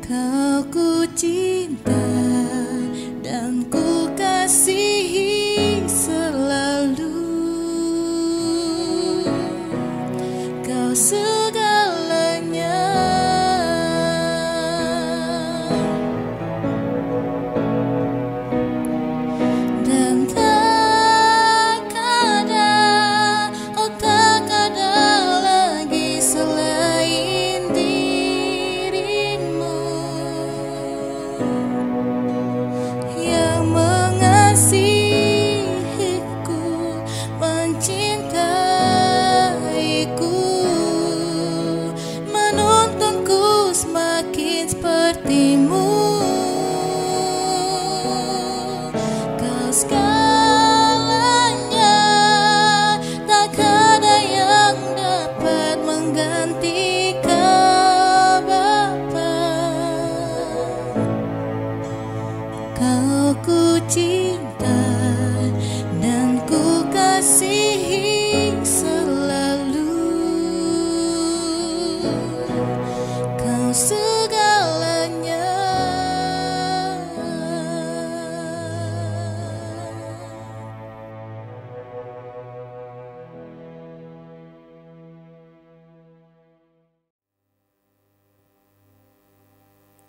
Kau ku cinta dan ku kasihi selalu. Kau segalanya, dan tak ada, oh tak ada lagi selain dirimu yang mengasihiku, mencintaiku, menuntunku semakin sepertimu. Kau segalanya, tak ada yang dapat mengganti Kau Bapa. Kau ku cinta dan ku kasihi selalu. Kau segalanya.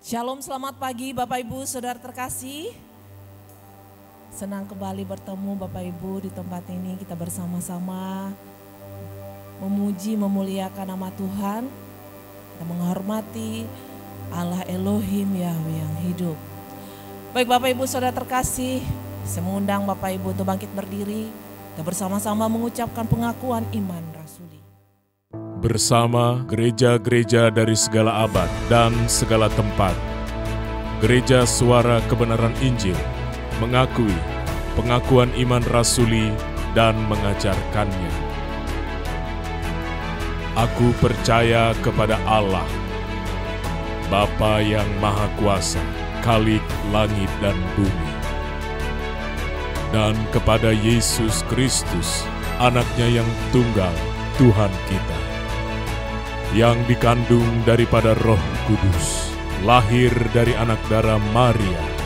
Shalom, selamat pagi Bapak Ibu Saudara terkasih. Senang kembali bertemu Bapak Ibu di tempat ini. Kita bersama-sama memuji, memuliakan nama Tuhan. Kita menghormati Allah Elohim Yahweh yang hidup. Baik Bapak Ibu Saudara terkasih, saya mengundang Bapak Ibu untuk bangkit berdiri. Kita bersama-sama mengucapkan pengakuan iman rasuli. Bersama gereja-gereja dari segala abad dan segala tempat, Gereja Suara Kebenaran Injil mengakui pengakuan iman rasuli dan mengajarkannya. Aku percaya kepada Allah, Bapa yang Maha Kuasa, Khalik langit dan bumi, dan kepada Yesus Kristus, Anaknya yang tunggal, Tuhan kita, yang dikandung daripada Roh Kudus, lahir dari anak darah Maria,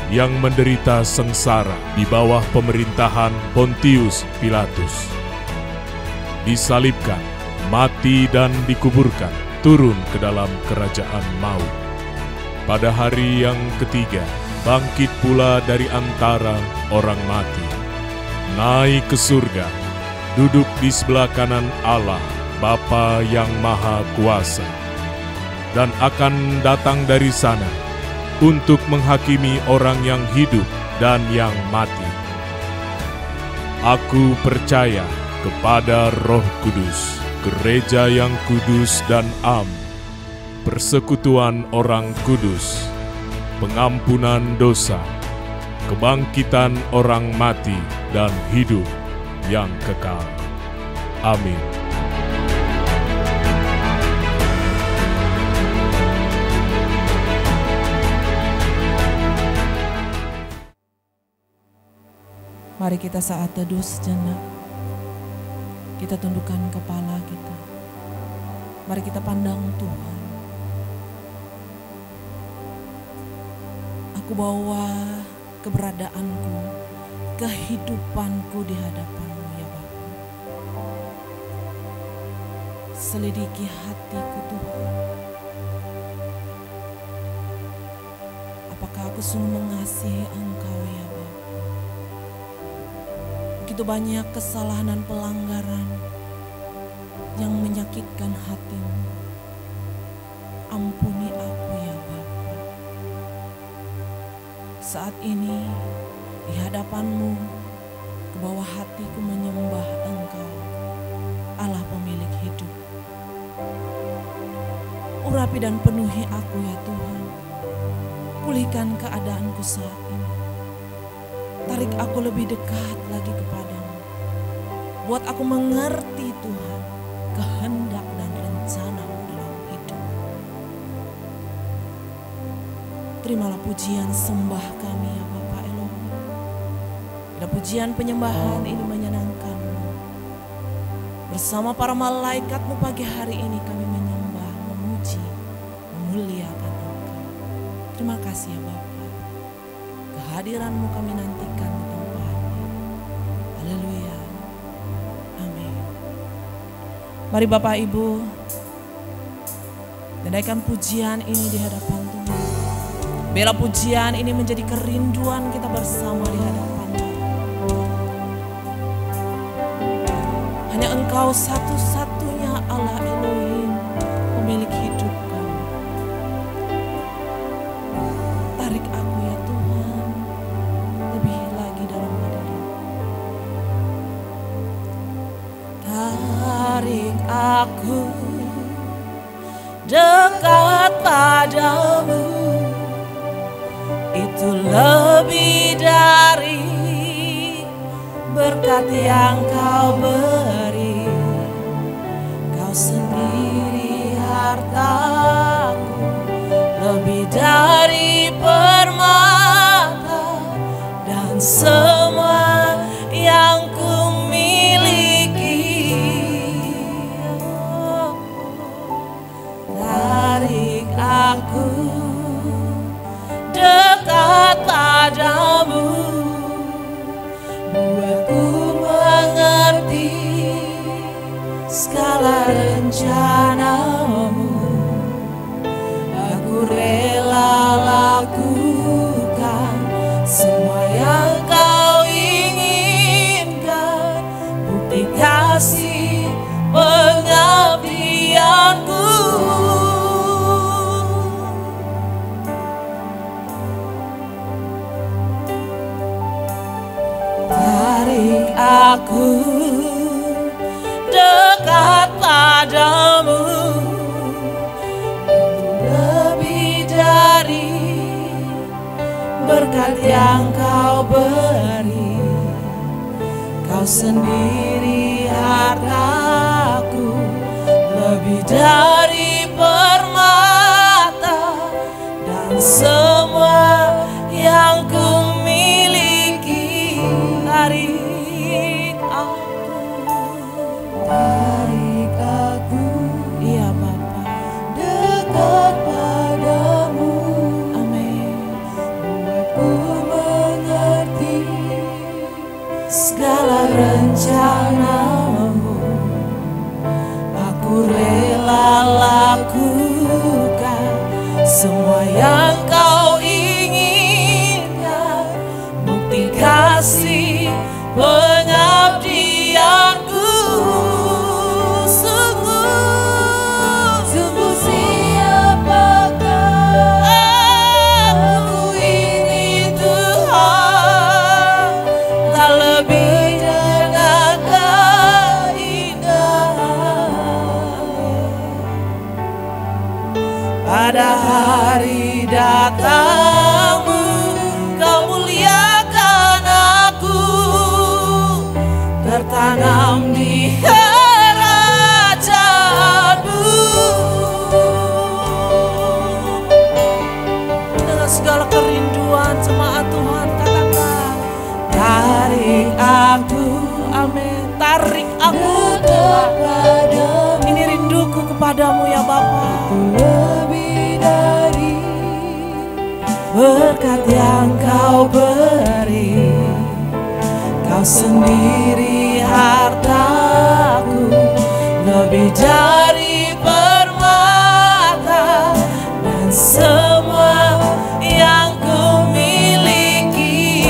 yang menderita sengsara di bawah pemerintahan Pontius Pilatus, disalibkan, mati dan dikuburkan, turun ke dalam kerajaan maut. Pada hari yang ketiga, bangkit pula dari antara orang mati, naik ke surga, duduk di sebelah kanan Allah, Bapa yang Maha Kuasa, dan akan datang dari sana untuk menghakimi orang yang hidup dan yang mati. Aku percaya kepada Roh Kudus, gereja yang kudus dan am, persekutuan orang kudus, pengampunan dosa, kebangkitan orang mati dan hidup yang kekal. Amin. Mari kita saat teduh sejenak, kita tundukkan kepala kita. Mari kita pandang Tuhan. Aku bawa keberadaanku, kehidupanku di hadapan-Mu ya Bapa. Selidiki hatiku Tuhan. Apakah aku sungguh mengasihi Engkau ya Bapa? Begitu banyak kesalahan dan pelanggaran yang menyakitkan hati-Mu. Ampuni aku ya Bapa. Saat ini di hadapan-Mu, ke bawah hatiku menyembah Engkau, Allah pemilik hidup. Urapi dan penuhi aku ya Tuhan. Pulihkan keadaanku saat ini. Tarik aku lebih dekat lagi kepadamu. Buat aku mengerti Tuhan, kehendak dan rencana-Mu dalam hidup. Terimalah pujian sembah kami ya Bapa Elohim. Dan pujian penyembahan ini menyenangkan-Mu. Bersama para malaikat-Mu pagi hari ini kami menyembah, memuji, memuliakan Engkau. Terima kasih ya Bapa. Kehadiran-Mu kami nantikan di tempat ini. Haleluya. Amin. Mari Bapak Ibu, naikkan pujian ini di hadapan Tuhan. Biarlah pujian ini menjadi kerinduan kita bersama di hadapan Tuhan. Hanya Engkau satu-satunya Allah Elohim, pemilik hidup kami. Tarik aku ya Tuhan, lebih lagi dalam hidupku. Tarik aku dekat padamu, itu lebih dari berkat yang Kau beri. Kau sendiri hartaku, lebih dari permata dan semua yang ku miliki. Tarik aku dekat padamu, buatku mengerti segala rencana-Mu. Aku rela lakukan semua yang Kau inginkan, bukti kasih pengabdianku. Tarik aku dekat padamu, lebih dari berkat yang Kau beri. Kau sendiri hartaku, lebih dari permata dan semua yang ku miliki. Tarik aku, iya Bapa, dekat padamu. Amin. Buatku mengerti segala rencana-Mu. Aku rela lakukan semua yang Kau inginkan, bukti kasih pengabdianku. Sungguh siapakah aku ini Tuhan, tak lebih dengan keindahan. Pada hari datang-Mu, Kau muliakan aku, tertanam di kerajaan-Mu. Dengan segala kerinduan jemaat Tuhan, katakan, tarik aku, amin. Tarik aku Tuhan. Ini rinduku kepadamu ya Bapa. Lebih dari berkat yang Kau beri. Kau sendiri hartaku, lebih dari permata dan semua yang ku miliki.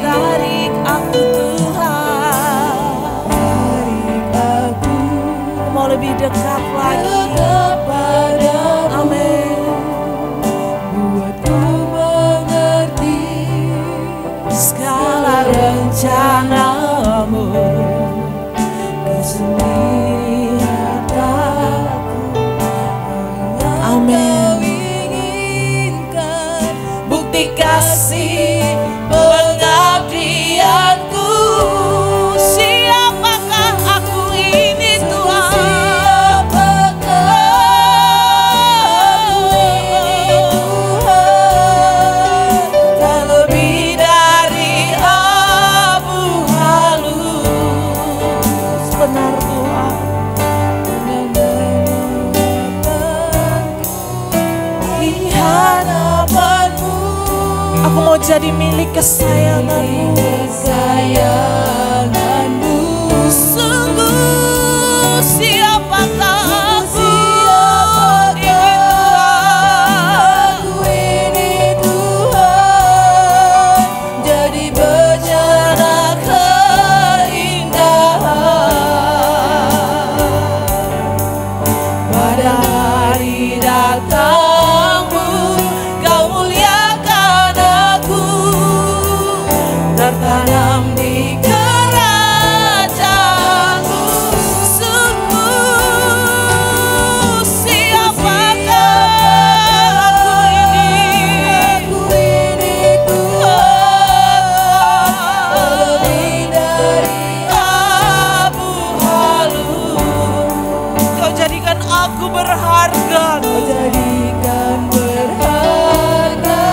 Tarik aku Tuhan, tarik aku, mau lebih dekat lagi kepadamu. Amin. Buatku mengerti segala rencana-Mu. Kau sendiri hartaku, amin. Bukti kasih pengabdianku. Siapakah aku ini Tuhan? Tak lebih dari abu halus. Benar Tuhan. Di hadapan Aku mau jadi milik kesayanganmu. Sungguh siapakah aku ini Tuhan, jadi bejana keindahan. Pada hari datangmu Kau muliakan aku, tertanam di kerajaanmu. Sungguh siapakah aku ini Tuhan, lebih dari abu halus. Kau jadikan aku berharga, Kau jadikan berharga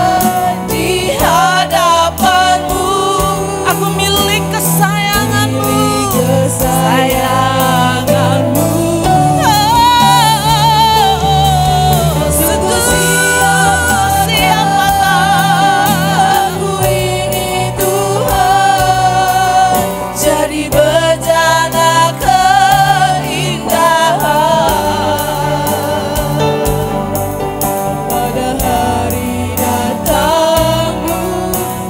di hadapanmu. Aku milik kesayanganmu, kesayanganmu. Sungguh siapakah aku ini Tuhan, jadi bejana keindahan. Pada hari datangmu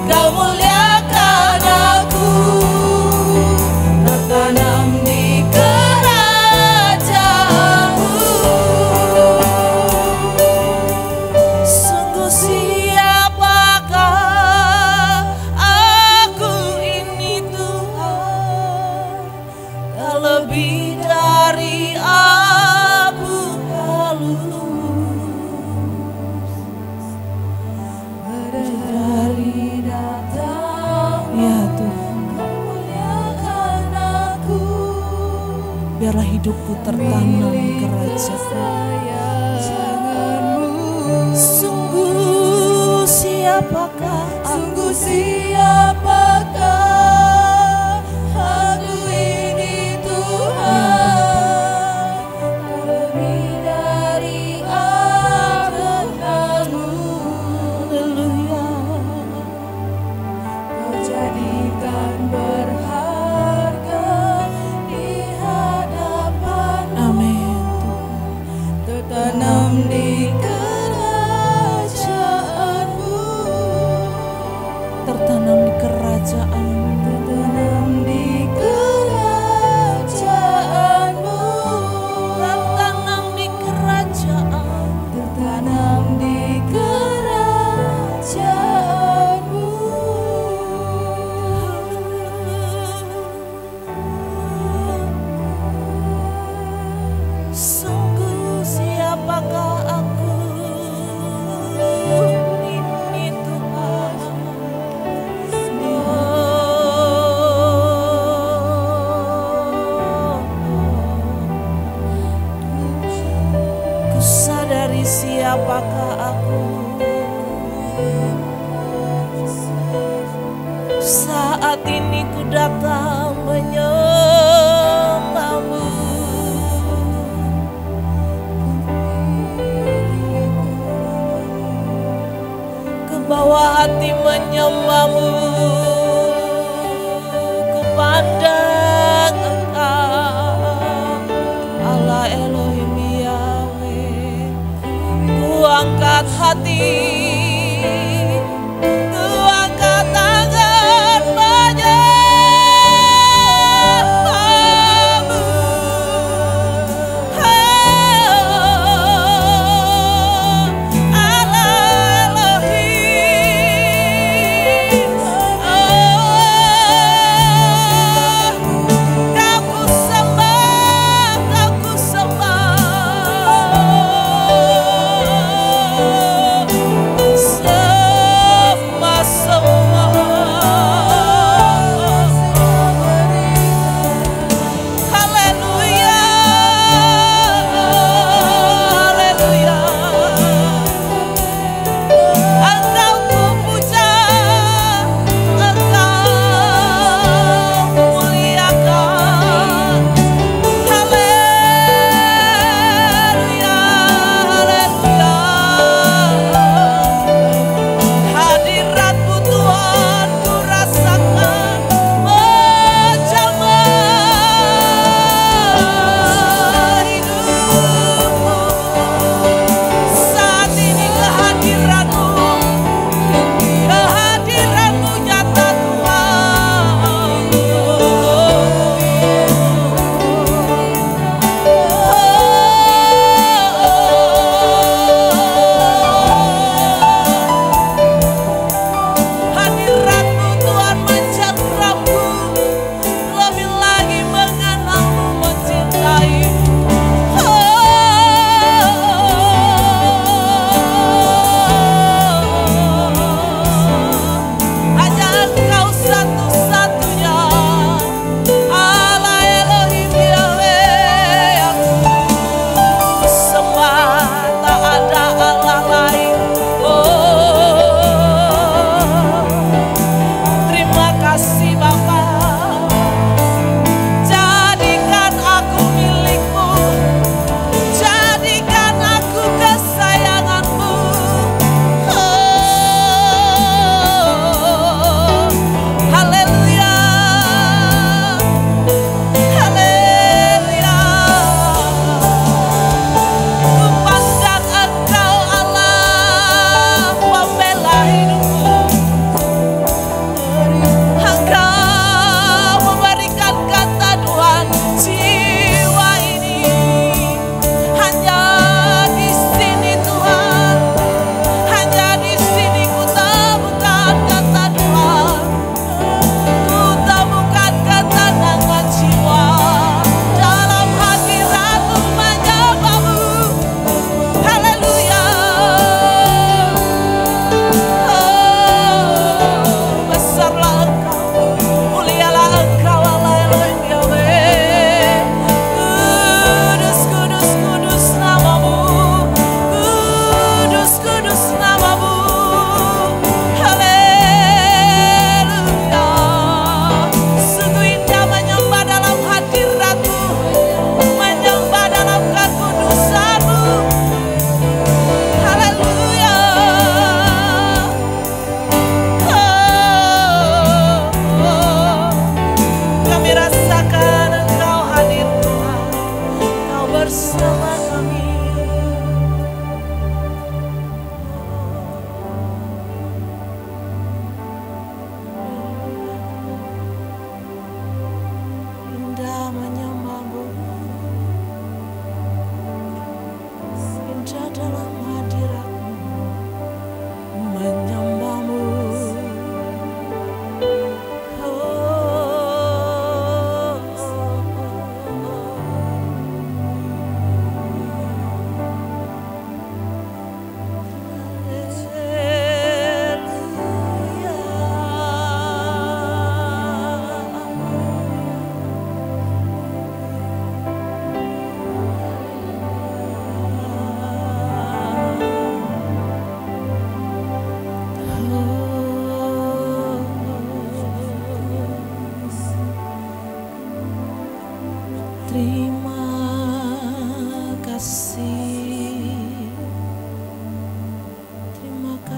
Kau muliakan aku, tertanam di kerajaanmu. Sungguh siapakah aku ini Tuhan, tak lebih dari abu halus. Pada hari datang ya Tuhan, Kau muliakan aku, biarlah hidupku tertanam kerajaanmu. Sungguh siapakah aku ini Tuhan, lebih dari abu halus. Haleluya. Kau jadikan berharga di hadapan. Amin. Tertanam di kerajaanmu, tertanam di kerajaanmu, tertanam di kerajaanmu, tertanam di kerajaan, tertanam di kerajaanmu. Sungguh siapakah aku ini Tuhan, ku sadari siapakah aku. Saat ini ku datang menyembahmu, ke bawah hati menyembahmu, ku pandang Engkau Allah Elohim Yahweh. Ku angkat hati, ku angkat tangan menyembahmu. Allah Elohim, Kau ku sembah, Kau ku sembah.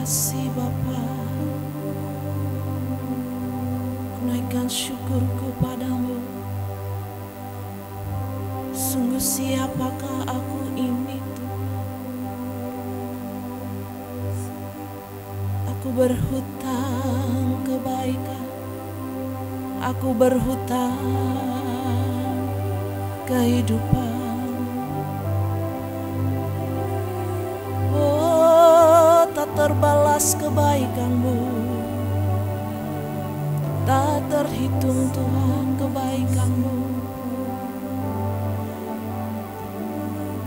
kasih Bapa. Naikkan syukurku padamu. Sungguh siapakah aku ini Tuhan? Aku berhutang kebaikan, aku berhutang kehidupan. Oh, tak terbalas kebaikanmu, tak terhitung Tuhan kebaikanmu.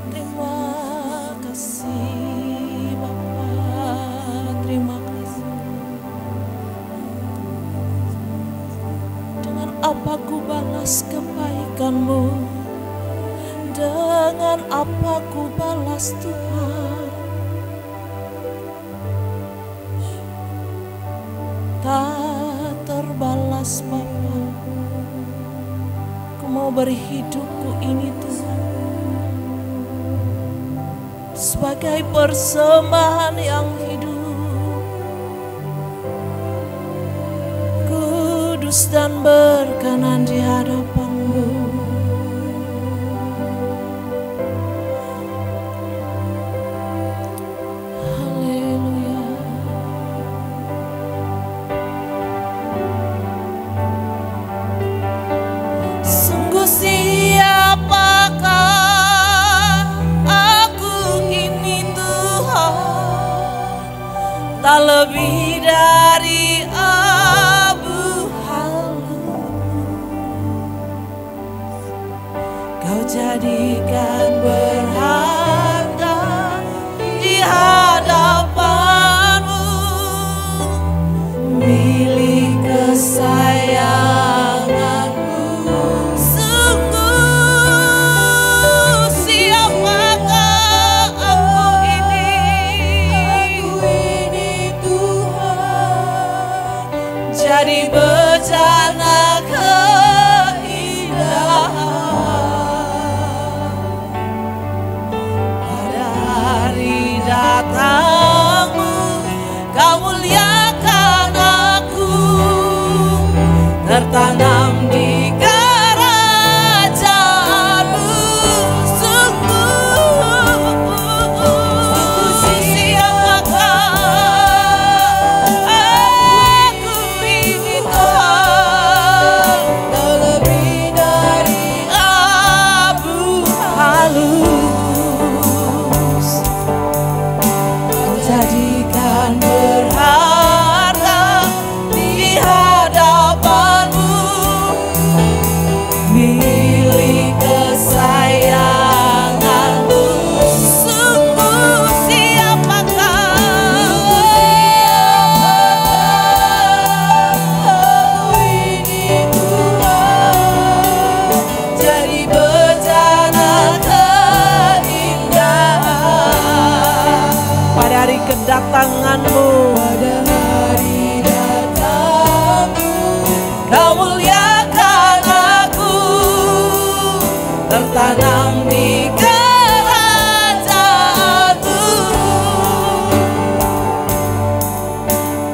Terima kasih Bapa, terima kasih. Dengan apa ku balas kebaikanmu? Dengan apa ku balas Tuhan? Tak terbalas Bapa. Ku mau beri hidupku ini Tuhan sebagai persembahan yang hidup, kudus dan berkenan di hadapan-Mu. Haleluya. Sungguh siapakah aku ini Tuhan, tak lebih dari abu halus. Kau jadikan berharga di hadapan-Mu, milik kesayangan-Mu. Sungguh siapakah aku ini Tuhan, jadi bejana keindahan. Pada hari datang-Mu, Kau muliakan aku, tertanam di kerajaan-Mu. Sungguh siapakah aku ini Tuhan, tak lebih dari abu halus. Kau jadikan berharga di hadapan-Mu, milik kesayangan-Mu. Sungguh siapakah aku ini Tuhan, jadi bejana keindahan. Pada hari kedatangan-Mu, pada hari datang-Mu, Kau muliakan aku, tertanam di kerajaan-Mu,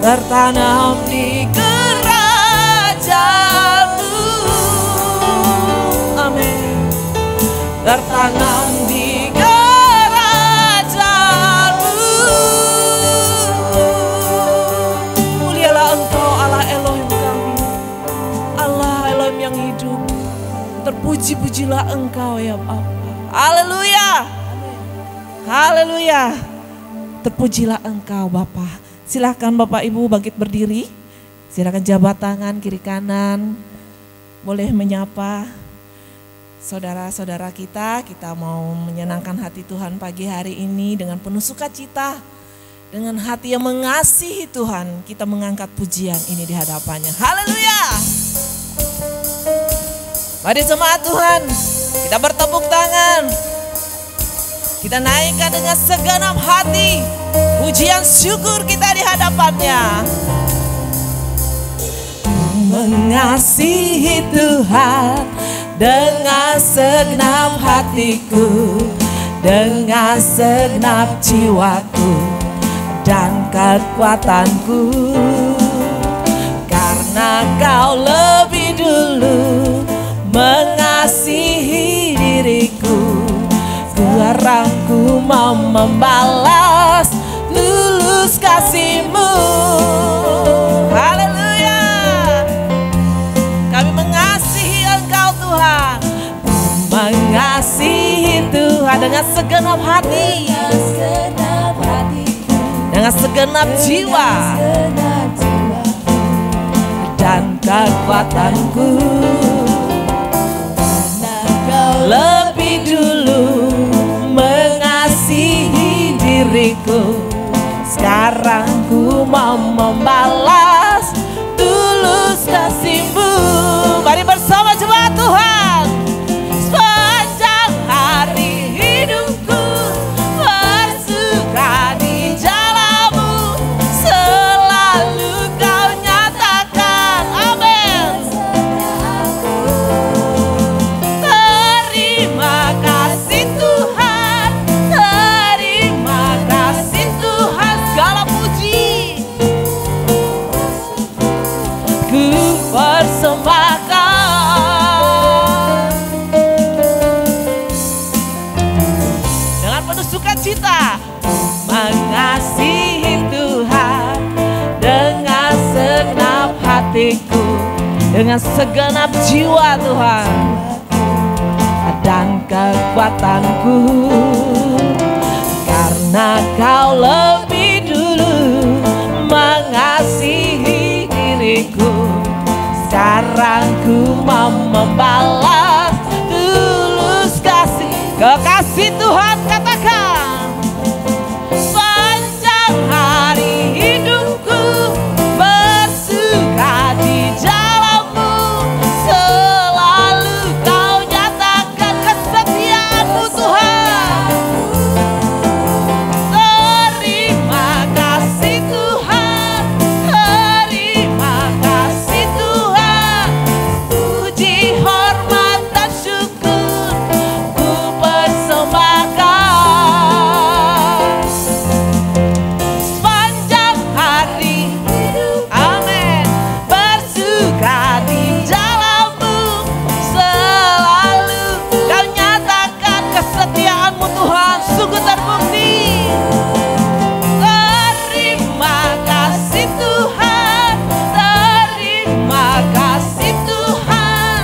tertanam di kerajaan-Mu. Amin. Tertanam di kerajaan-Mu. Mulialah Engkau Allah Elohim kami, Allah Elohim yang hidup. Terpuji-pujilah Engkau ya Bapa. Haleluya. Haleluya. Terpujilah Engkau Bapa. Silakan Bapak Ibu bangkit berdiri. Silakan jabat tangan kiri kanan. Boleh menyapa saudara-saudara kita. Kita mau menyenangkan hati Tuhan pagi hari ini dengan penuh sukacita. Dengan hati yang mengasihi Tuhan, kita mengangkat pujian ini di hadapannya. Haleluya. Mari jemaat Tuhan, kita bertepuk tangan. Kita naikkan dengan segenap hati pujian syukur kita di hadapannya. Mengasihi Tuhan dengan segenap hatiku, dengan segenap jiwaku, dan kekuatanku, karena Kau lebih dulu mengasihi diriku. Sekarang ku mau membalas tulus kasih-Mu. Haleluya. Kami mengasihi Engkau Tuhan, mengasihi Tuhan dengan segenap hati, dengan segenap jiwa dan kekuatanku. Lebih dulu mengasihi diriku, sekarang ku mau membalas tulus kasih-Mu. Mari bersama jemaat Tuhan. Sepanjang hari hidupku bersuka di jalan-Mu, selalu Kau nyatakan. Amin. Terima kasih Tuhan, terima kasih Tuhan, segala puji ku persembahkan. Dengan penuh sukacita mengasihi Tuhan, dengan segenap hatiku, dengan segenap jiwa Tuhan dan kekuatanku, karena Kau lebih dulu mengasihi diriku. Sekarang ku mau membalas tulus kasih. Kekasih Tuhan katakan, sepanjang hari hidupku bersuka di jalan-Mu, selalu Kau nyatakan kesetiaan-Mu Tuhan. Terima kasih Tuhan, terima kasih Tuhan, puji, hormat dan syukur ku persembahkan. Sepanjang hari hidup, amin, bersuka di jalan-Mu, selalu Kau nyatakan kesetiaan-Mu Tuhan, sungguh terbukti. Terima kasih Tuhan, terima kasih Tuhan,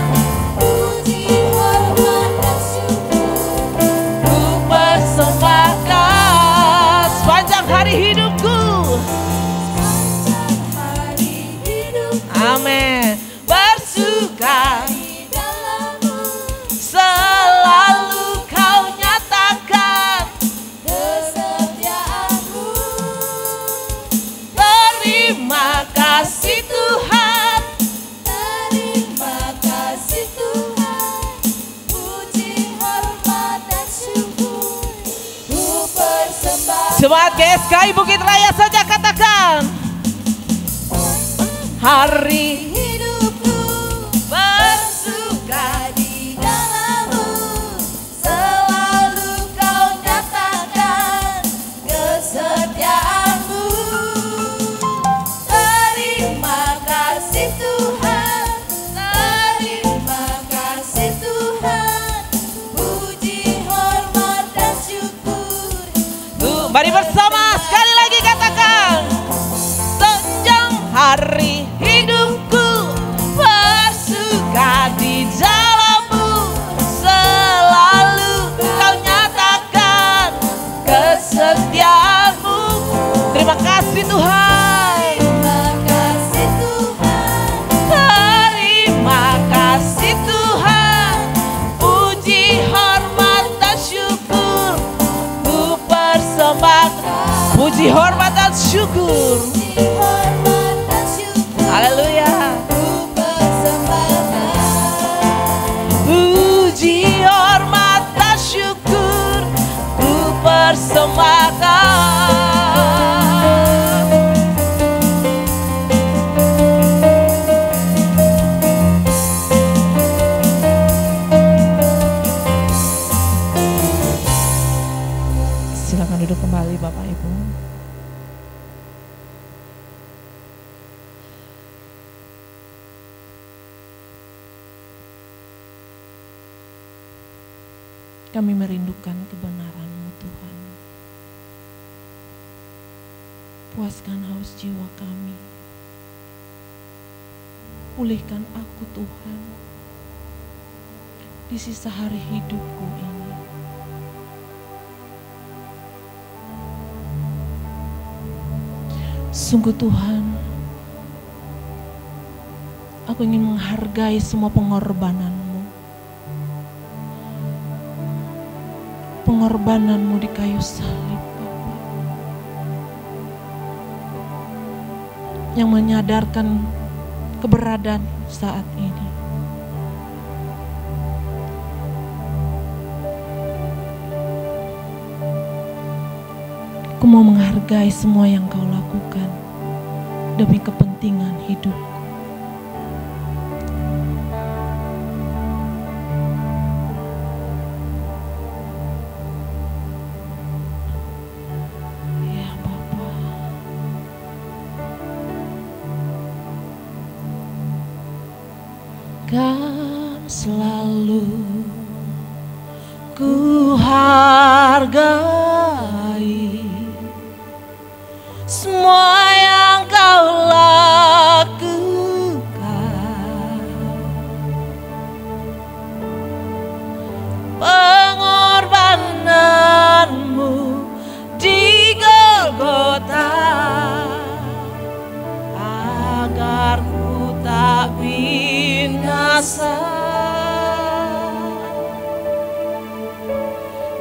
puji, hormat dan syukur ku persembahkan. Sepanjang hari hidupku, amin, bersuka di dalam-Mu, selalu Kau nyatakan kesetiaan-Mu. Terima kasih Tuhan, terima kasih Tuhan, puji, hormat dan syukur ku persembahkan. Jemaat GSKI Bukit Raya saja katakan, hari hidupku bersuka di dalam-Mu, selalu Kau nyatakan kesetiaan-Mu. Terima kasih Tuhan, terima kasih Tuhan, puji, hormat dan syukur. Mari bersama sekali lagi katakan, sepanjang hari hidupku bersuka di jalan-Mu, selalu Kau nyatakan kesetiaan-Mu. Terima kasih Tuhan, terima kasih Tuhan, terima kasih Tuhan, puji, hormat dan syukur ku persembahkan. Puji, hormat dan syukur, haleluya. Puji, hormat dan syukur ku persembahkan. Silakan duduk kembali Bapak Ibu. Kami merindukan kebenaran-Mu Tuhan. Puaskan haus jiwa kami. Pulihkan aku Tuhan di sisa hari hidupku ini. Sungguh Tuhan, aku ingin menghargai semua pengorbanan-Mu. Pengorbanan-Mu di kayu salib, Bapa. Yang menyadarkan keberadaan saat ini. Aku mau menghargai semua yang Kau lakukan demi kepentingan hidupku. Ya Bapa. Kan selalu ku hargai semua yang Kau lakukan. Pengorbanan-Mu di Golgota agar ku tak binasa.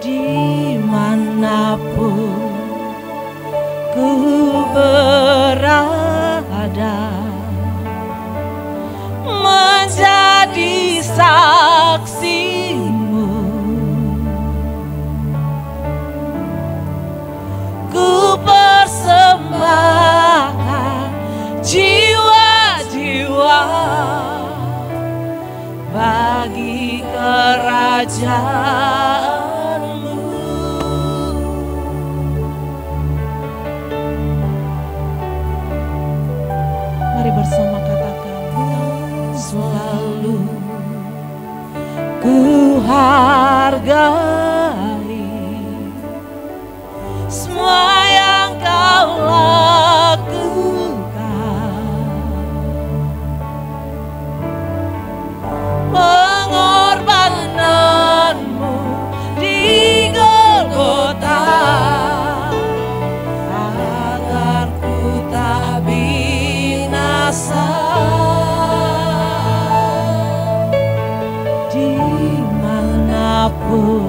Dimanapun ku berada, menjadi saksi-Mu. Ku persembahkan jiwa-jiwa bagi kerajaan-Mu. Mari bersama katakan, selalu ku hargai semua yang Kau lakukan. Pengorbanan-Mu di Golgota agar ku tak binasa. Dimanapun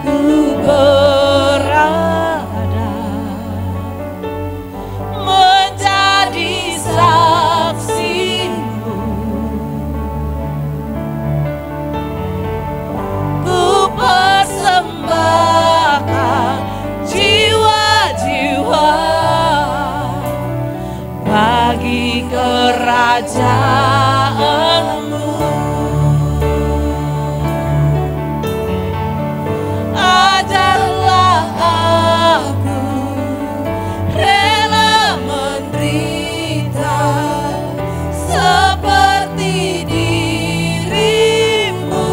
ku berada, menjadi saksi-Mu. Ku persembahkan jiwa-jiwa bagi kerajaan-Mu. Ajarlah aku rela menderita seperti diri-Mu,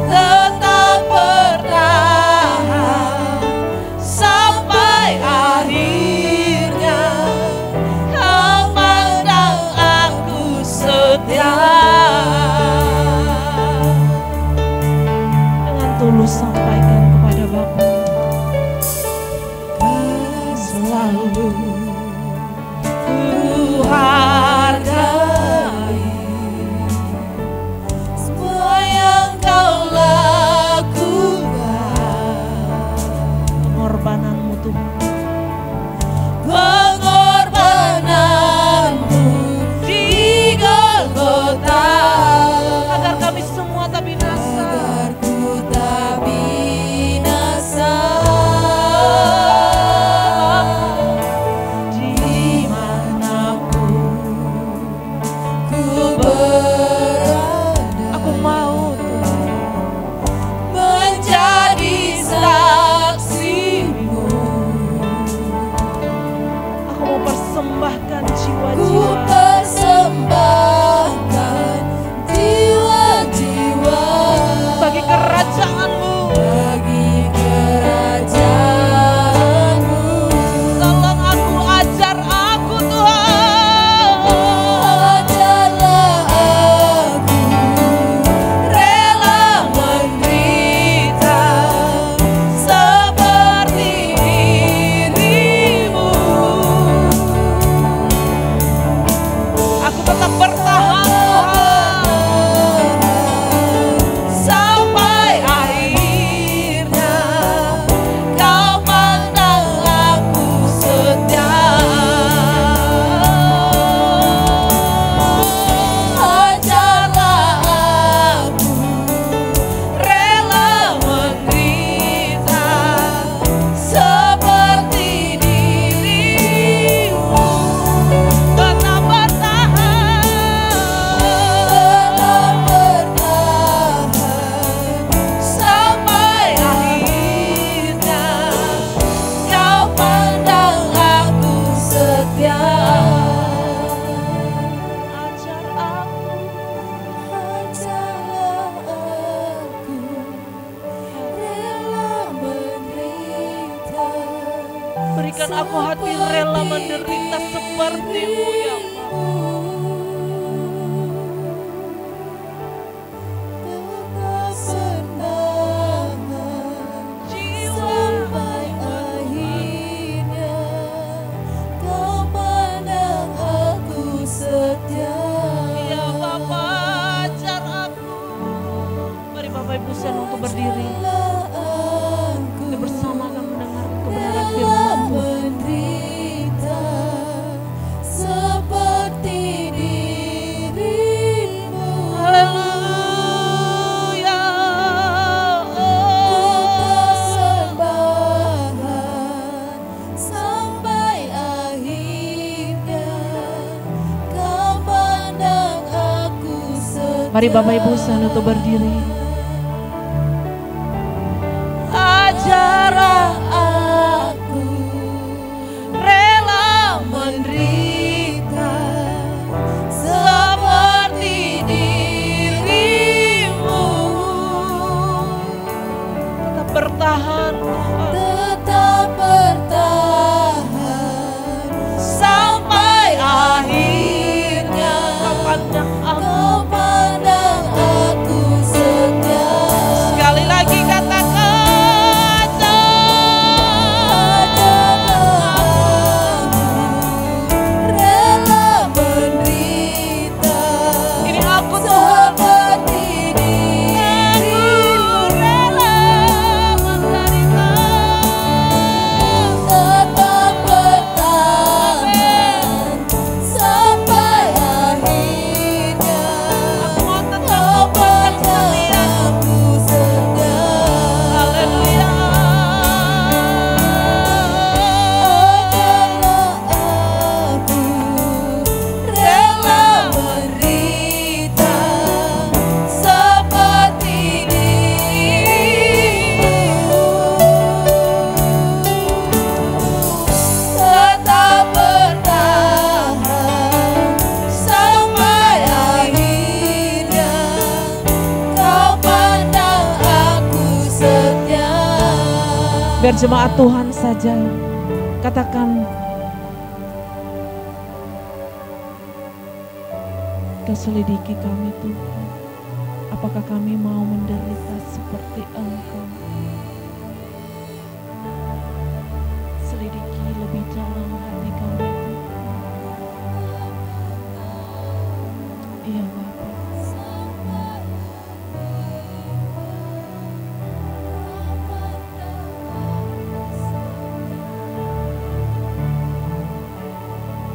tetap bertahan sampai akhirnya Berikan aku hati rela menderita seperti-Mu ya Bapa. Untuk berdiri kita bersama akan mendengar kebenaran firman Tuhan. Seperti dirimu, haleluya. Persembahan sampai akhirnya Kau pandang aku setia. Mari Bapak Ibu sekalian untuk berdiri. Ajarlah aku rela menderita seperti dirimu. Tetap bertahan Tuhan. Tetap bertahan sampai akhirnya. Kau pandang aku setia. Sekali lagi katakan. Biar jemaat Tuhan saja katakan, Kau selidiki kami Tuhan, apakah kami mau menderita seperti Engkau. Selidiki lebih dalam hati kami Tuhan. Iya Bapa.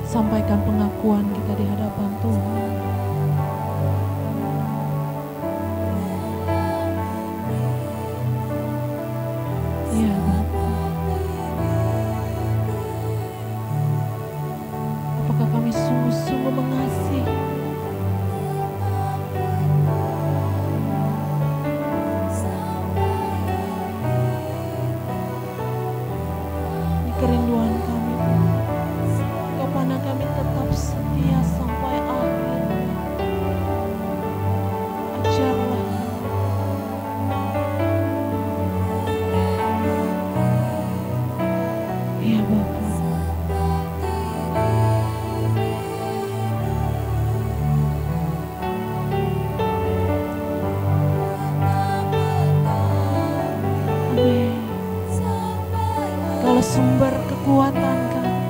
Sampaikan pengakuan kita di hadapan Tuhan. Ya Bapa. Apakah kami sungguh-sungguh mengasihi? Ini kerinduan kami. Kami tetap setia sampai akhir. Ajarlah ya Bapa. Amin. Kalau sumber kekuatan kami,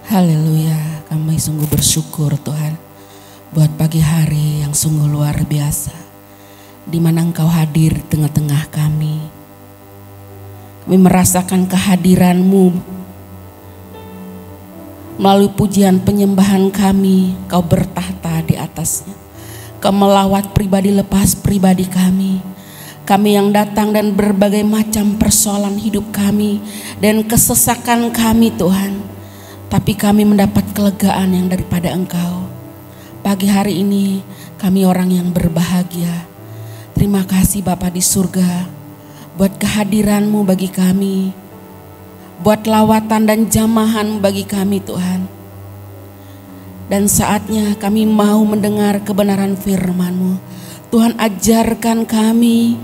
Haleluya, kami sungguh bersyukur Tuhan buat pagi hari yang sungguh luar biasa. di mana Engkau hadir di tengah-tengah kami. Kami merasakan kehadiran-Mu melalui pujian penyembahan kami. Kau bertahta di atasnya. Kau melawat pribadi lepas pribadi kami. Kami yang datang dan berbagai macam persoalan hidup kami dan kesesakan kami Tuhan. Tapi kami mendapat kelegaan yang daripada Engkau. Pagi hari ini kami orang yang berbahagia. Terima kasih Bapa di surga buat kehadiran-Mu bagi kami. Buat lawatan dan jamahan bagi kami Tuhan. Dan saatnya kami mau mendengar kebenaran firman-Mu. Tuhan ajarkan kami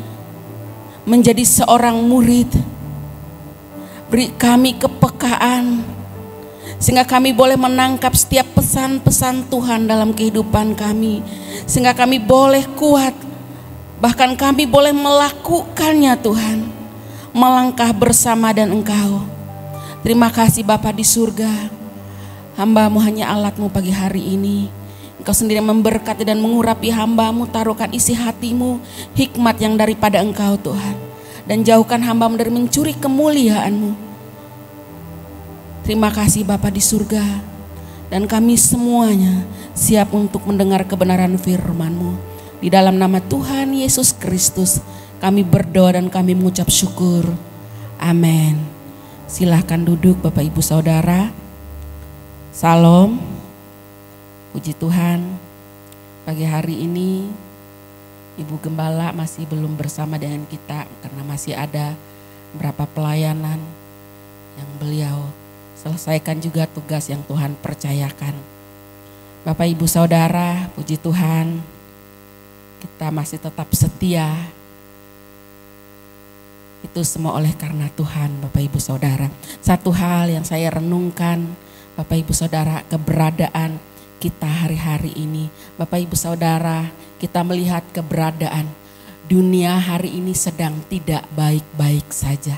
menjadi seorang murid. Beri kami kepekaan sehingga kami boleh menangkap setiap pesan-pesan Tuhan dalam kehidupan kami. Sehingga kami boleh kuat, bahkan kami boleh melakukannya Tuhan. Melangkah bersama dan Engkau. Terima kasih Bapa di surga. Hamba-Mu hanya alat-Mu pagi hari ini. Engkau sendiri memberkati dan mengurapi hamba-Mu. Taruhkan isi hati-Mu, hikmat yang daripada Engkau Tuhan. Dan jauhkan hamba-Mu dari mencuri kemuliaan-Mu. Terima kasih Bapa di surga. Dan kami semuanya siap untuk mendengar kebenaran firman-Mu. Di dalam nama Tuhan Yesus Kristus kami berdoa dan kami mengucap syukur. Amin. Silahkan duduk Bapak Ibu Saudara. Salam. Puji Tuhan. Pagi hari ini Ibu Gembala masih belum bersama dengan kita karena masih ada beberapa pelayanan yang beliau selesaikan juga tugas yang Tuhan percayakan. Bapak Ibu Saudara, puji Tuhan, kita masih tetap setia. Itu semua oleh karena Tuhan, Bapak Ibu Saudara. Satu hal yang saya renungkan, Bapak Ibu Saudara, keberadaan kita hari-hari ini. Bapak Ibu Saudara, kita melihat keberadaan dunia hari ini sedang tidak baik-baik saja.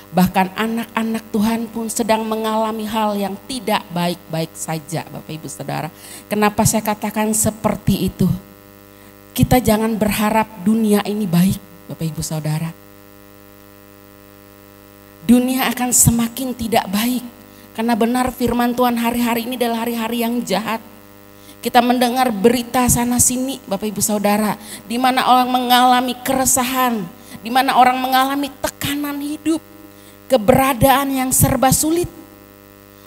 Bahkan anak-anak Tuhan pun sedang mengalami hal yang tidak baik-baik saja Bapak Ibu Saudara. Kenapa saya katakan seperti itu? Kita jangan berharap dunia ini baik Bapak Ibu Saudara. Dunia akan semakin tidak baik. Karena benar firman Tuhan hari-hari ini adalah hari-hari yang jahat. Kita mendengar berita sana sini Bapak Ibu Saudara. Di mana orang mengalami keresahan. Di mana orang mengalami tekanan hidup. Keberadaan yang serba sulit.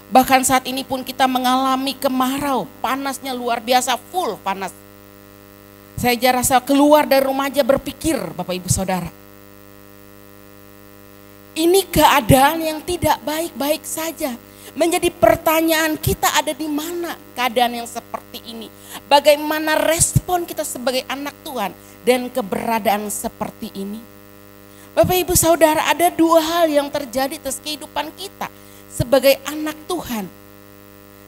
Bahkan saat ini pun kita mengalami kemarau, panasnya luar biasa, full panas. Saya rasa keluar dari rumah aja berpikir Bapak Ibu Saudara. Ini keadaan yang tidak baik-baik saja. Menjadi pertanyaan kita ada di mana keadaan yang seperti ini. Bagaimana respon kita sebagai anak Tuhan dan keberadaan seperti ini. Bapak Ibu Saudara, ada dua hal yang terjadi atas kehidupan kita sebagai anak Tuhan,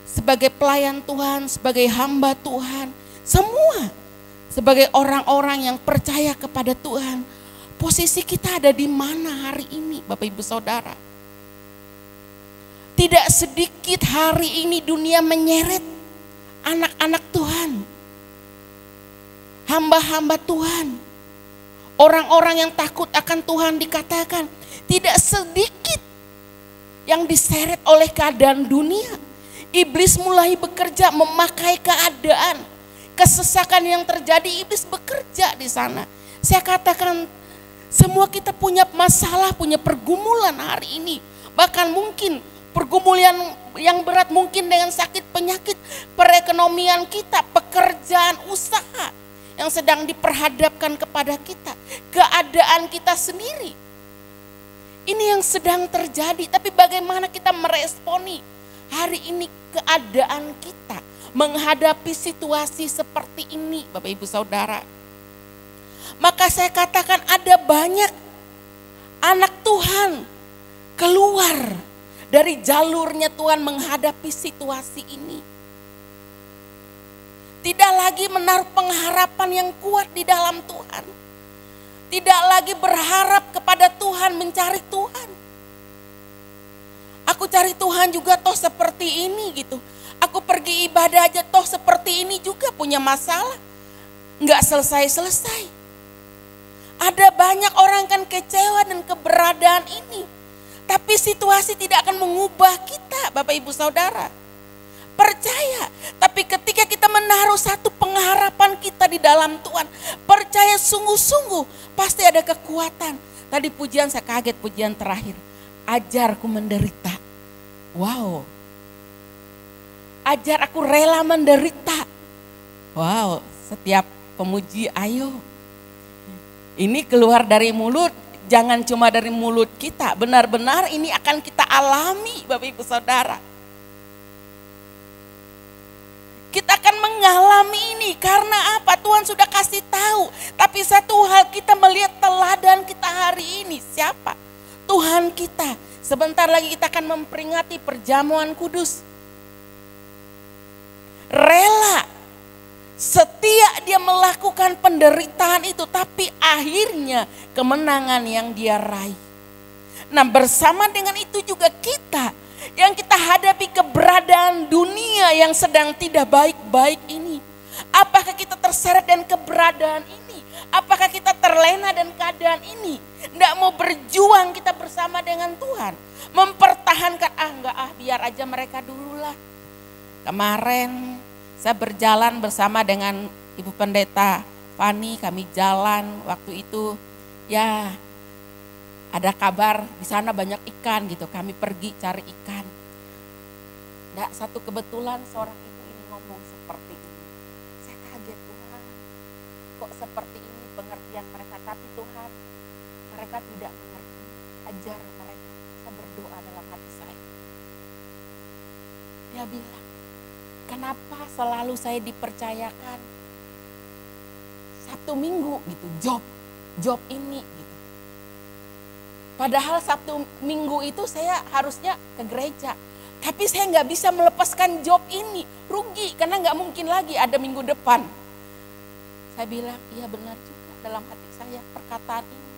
sebagai pelayan Tuhan, sebagai hamba Tuhan, semua sebagai orang-orang yang percaya kepada Tuhan. Posisi kita ada di mana hari ini Bapak Ibu Saudara? Tidak sedikit hari ini dunia menyeret anak-anak Tuhan, hamba-hamba Tuhan. Orang-orang yang takut akan Tuhan dikatakan tidak sedikit yang diseret oleh keadaan dunia. Iblis mulai bekerja memakai keadaan. Kesesakan yang terjadi iblis bekerja di sana. Saya katakan semua kita punya masalah, punya pergumulan hari ini. Bahkan mungkin pergumulan yang berat mungkin dengan sakit penyakit, perekonomian kita, pekerjaan, usaha yang sedang diperhadapkan kepada kita, keadaan kita sendiri. Ini yang sedang terjadi, tapi bagaimana kita meresponi hari ini keadaan kita menghadapi situasi seperti ini Bapak Ibu Saudara. Maka saya katakan ada banyak anak Tuhan keluar dari jalurnya Tuhan menghadapi situasi ini. Tidak lagi menaruh pengharapan yang kuat di dalam Tuhan. Tidak lagi berharap kepada Tuhan, mencari Tuhan. Aku cari Tuhan juga toh seperti ini gitu. Aku pergi ibadah aja toh seperti ini juga punya masalah. Enggak selesai-selesai. Ada banyak orang kan kecewa dan keberadaan ini. Tapi situasi tidak akan mengubah kita, Bapak Ibu Saudara. Percaya, tapi ketika kita menaruh satu pengharapan kita di dalam Tuhan, percaya sungguh-sungguh, pasti ada kekuatan. Tadi pujian saya kaget, pujian terakhir. Ajarku menderita. Wow. Ajar aku rela menderita. Wow, setiap pemuji ayo. Ini keluar dari mulut, jangan cuma dari mulut kita. Benar-benar ini akan kita alami, Bapak Ibu Saudara. Kita akan mengalami ini karena apa? Tuhan sudah kasih tahu. Tapi satu hal, kita melihat teladan kita hari ini. Siapa? Tuhan kita. Sebentar lagi kita akan memperingati perjamuan kudus. Rela, setia dia melakukan penderitaan itu, tapi akhirnya kemenangan yang dia raih. Nah, bersama dengan itu juga kita yang kita hadapi keberadaan dunia yang sedang tidak baik-baik ini. Apakah kita terseret dan keberadaan ini? Apakah kita terlena dan keadaan ini? Tidak mau berjuang kita bersama dengan Tuhan. Mempertahankan, biar aja mereka dululah. Kemarin saya berjalan bersama dengan Ibu Pendeta Fani, kami jalan waktu itu ya ada kabar di sana banyak ikan gitu, kami pergi cari ikan. Nah, satu kebetulan seorang ibu ini ngomong seperti ini. Saya kaget, Tuhan, kok seperti ini pengertian mereka, tapi Tuhan mereka tidak mengerti, ajar mereka. Saya berdoa dalam hati saya. Dia bilang, kenapa selalu saya dipercayakan Sabtu Minggu gitu, job ini gitu. Padahal Sabtu Minggu itu saya harusnya ke gereja. Tapi saya nggak bisa melepaskan job ini, rugi karena nggak mungkin lagi ada minggu depan. Saya bilang, iya benar juga dalam hati saya perkataan ini.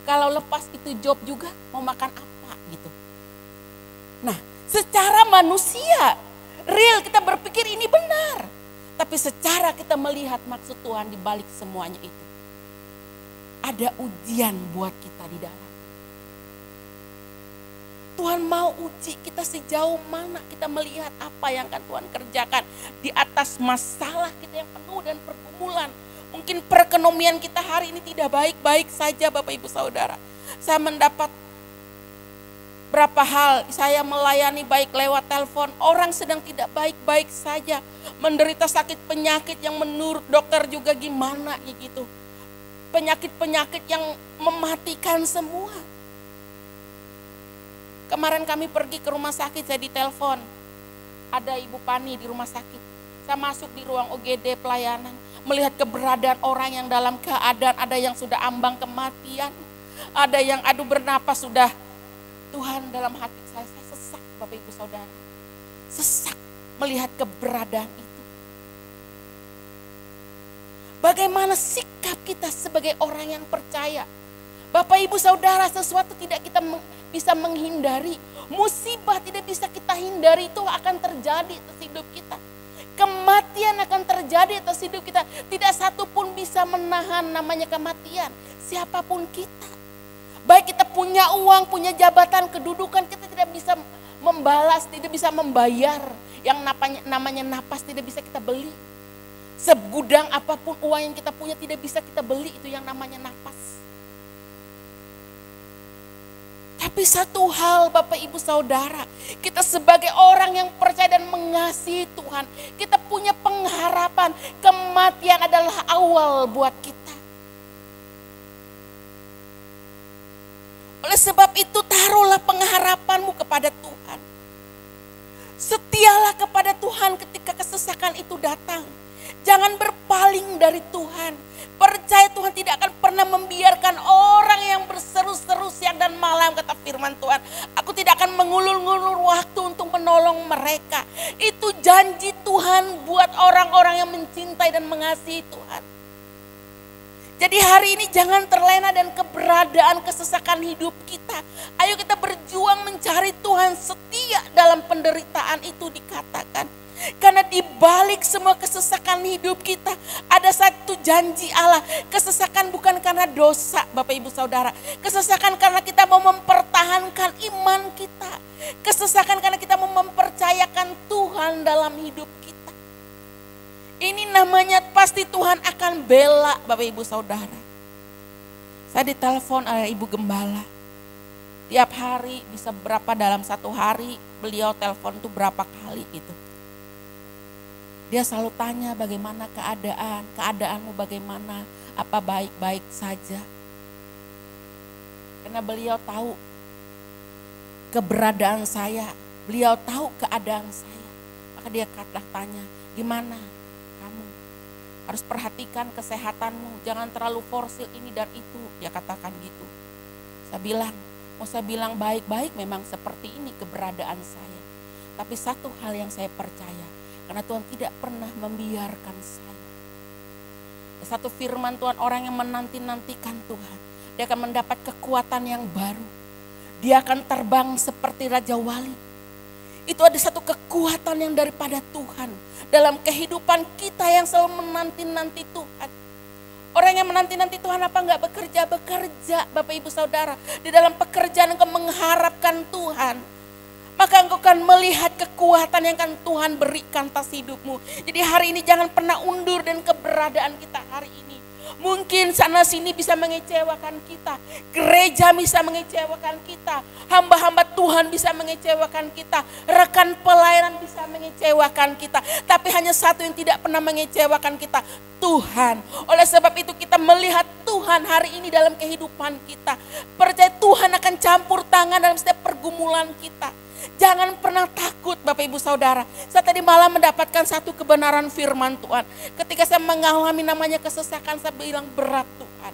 Kalau lepas itu job juga mau makan apa gitu. Nah, secara manusia real kita berpikir ini benar. Tapi secara kita melihat maksud Tuhan di balik semuanya itu. Ada ujian buat kita di dalam. Tuhan mau uji kita sejauh mana kita melihat apa yang akan Tuhan kerjakan. Di atas masalah kita yang penuh dan pergumulan. Mungkin perekonomian kita hari ini tidak baik-baik saja Bapak Ibu Saudara. Saya mendapat berapa hal, saya melayani baik lewat telepon, orang sedang tidak baik-baik saja, menderita sakit penyakit yang menurut dokter juga gimana gitu. Penyakit-penyakit yang mematikan semua. Kemarin kami pergi ke rumah sakit, saya ditelepon, ada Ibu Pani di rumah sakit. Saya masuk di ruang OGD pelayanan, melihat keberadaan orang yang dalam keadaan, ada yang sudah ambang kematian, ada yang bernapas sudah. Tuhan, dalam hati saya sesak Bapak Ibu Saudara. Sesak melihat keberadaan itu. Bagaimana sikap kita sebagai orang yang percaya? Bapak Ibu Saudara, sesuatu tidak kita bisa menghindari. Musibah tidak bisa kita hindari, itu akan terjadi atas hidup kita. Kematian akan terjadi atas hidup kita. Tidak satu pun bisa menahan namanya kematian. Siapapun kita. Baik kita punya uang, punya jabatan, kedudukan, kita tidak bisa membalas, tidak bisa membayar. Yang namanya napas tidak bisa kita beli. Segudang apapun uang yang kita punya tidak bisa kita beli itu yang namanya napas. Tapi satu hal Bapak Ibu Saudara, kita sebagai orang yang percaya dan mengasihi Tuhan, kita punya pengharapan kematian adalah awal buat kita. Oleh sebab itu taruhlah pengharapanmu kepada Tuhan. Setialah kepada Tuhan ketika kesesakan itu datang. Jangan berpaling dari Tuhan. Percaya Tuhan tidak akan pernah membiarkan orang yang berseru-seru siang dan malam, kata firman Tuhan. Aku tidak akan mengulur-ngulur waktu untuk menolong mereka. Itu janji Tuhan buat orang-orang yang mencintai dan mengasihi Tuhan. Jadi hari ini jangan terlena dan keberadaan kesesakan hidup kita. Ayo kita berjuang mencari Tuhan, setia dalam penderitaan itu dikatakan. Karena di balik semua kesesakan hidup kita ada satu janji Allah. Kesesakan bukan karena dosa Bapak Ibu Saudara. Kesesakan karena kita mau mempertahankan iman kita. Kesesakan karena kita mau mempercayakan Tuhan dalam hidup kita. Ini namanya pasti Tuhan akan bela Bapak Ibu Saudara. Saya ditelepon oleh Ibu Gembala. Tiap hari bisa berapa dalam satu hari beliau telepon tuh berapa kali gitu. Dia selalu tanya bagaimana keadaanmu bagaimana, apa baik-baik saja. Karena beliau tahu keberadaan saya, beliau tahu keadaan saya. Maka dia tanya, gimana kamu? Harus perhatikan kesehatanmu, jangan terlalu forsil ini dan itu. Dia katakan gitu. Saya bilang baik-baik memang seperti ini keberadaan saya. Tapi satu hal yang saya percaya, karena Tuhan tidak pernah membiarkan saya. Satu firman Tuhan, orang yang menanti-nantikan Tuhan, dia akan mendapat kekuatan yang baru. Dia akan terbang seperti Raja Wali. Itu ada satu kekuatan yang daripada Tuhan dalam kehidupan kita yang selalu menanti-nanti Tuhan. Orang yang menanti-nanti Tuhan apa enggak bekerja Bapak Ibu Saudara. Di dalam pekerjaan engkau mengharapkan Tuhan. Maka engkau akan melihat kekuatan yang akan Tuhan berikan atas hidupmu. Jadi hari ini jangan pernah undur dan keberadaan kita hari ini. Mungkin sana sini bisa mengecewakan kita. Gereja bisa mengecewakan kita. Hamba-hamba Tuhan bisa mengecewakan kita. Rekan pelayanan bisa mengecewakan kita. Tapi hanya satu yang tidak pernah mengecewakan kita. Tuhan. Oleh sebab itu kita melihat Tuhan hari ini dalam kehidupan kita. Percaya Tuhan akan campur tangan dalam setiap pergumulan kita. Jangan pernah takut Bapak Ibu Saudara. Saya tadi malam mendapatkan satu kebenaran firman Tuhan. Ketika saya mengalami namanya kesesakan, saya bilang berat Tuhan.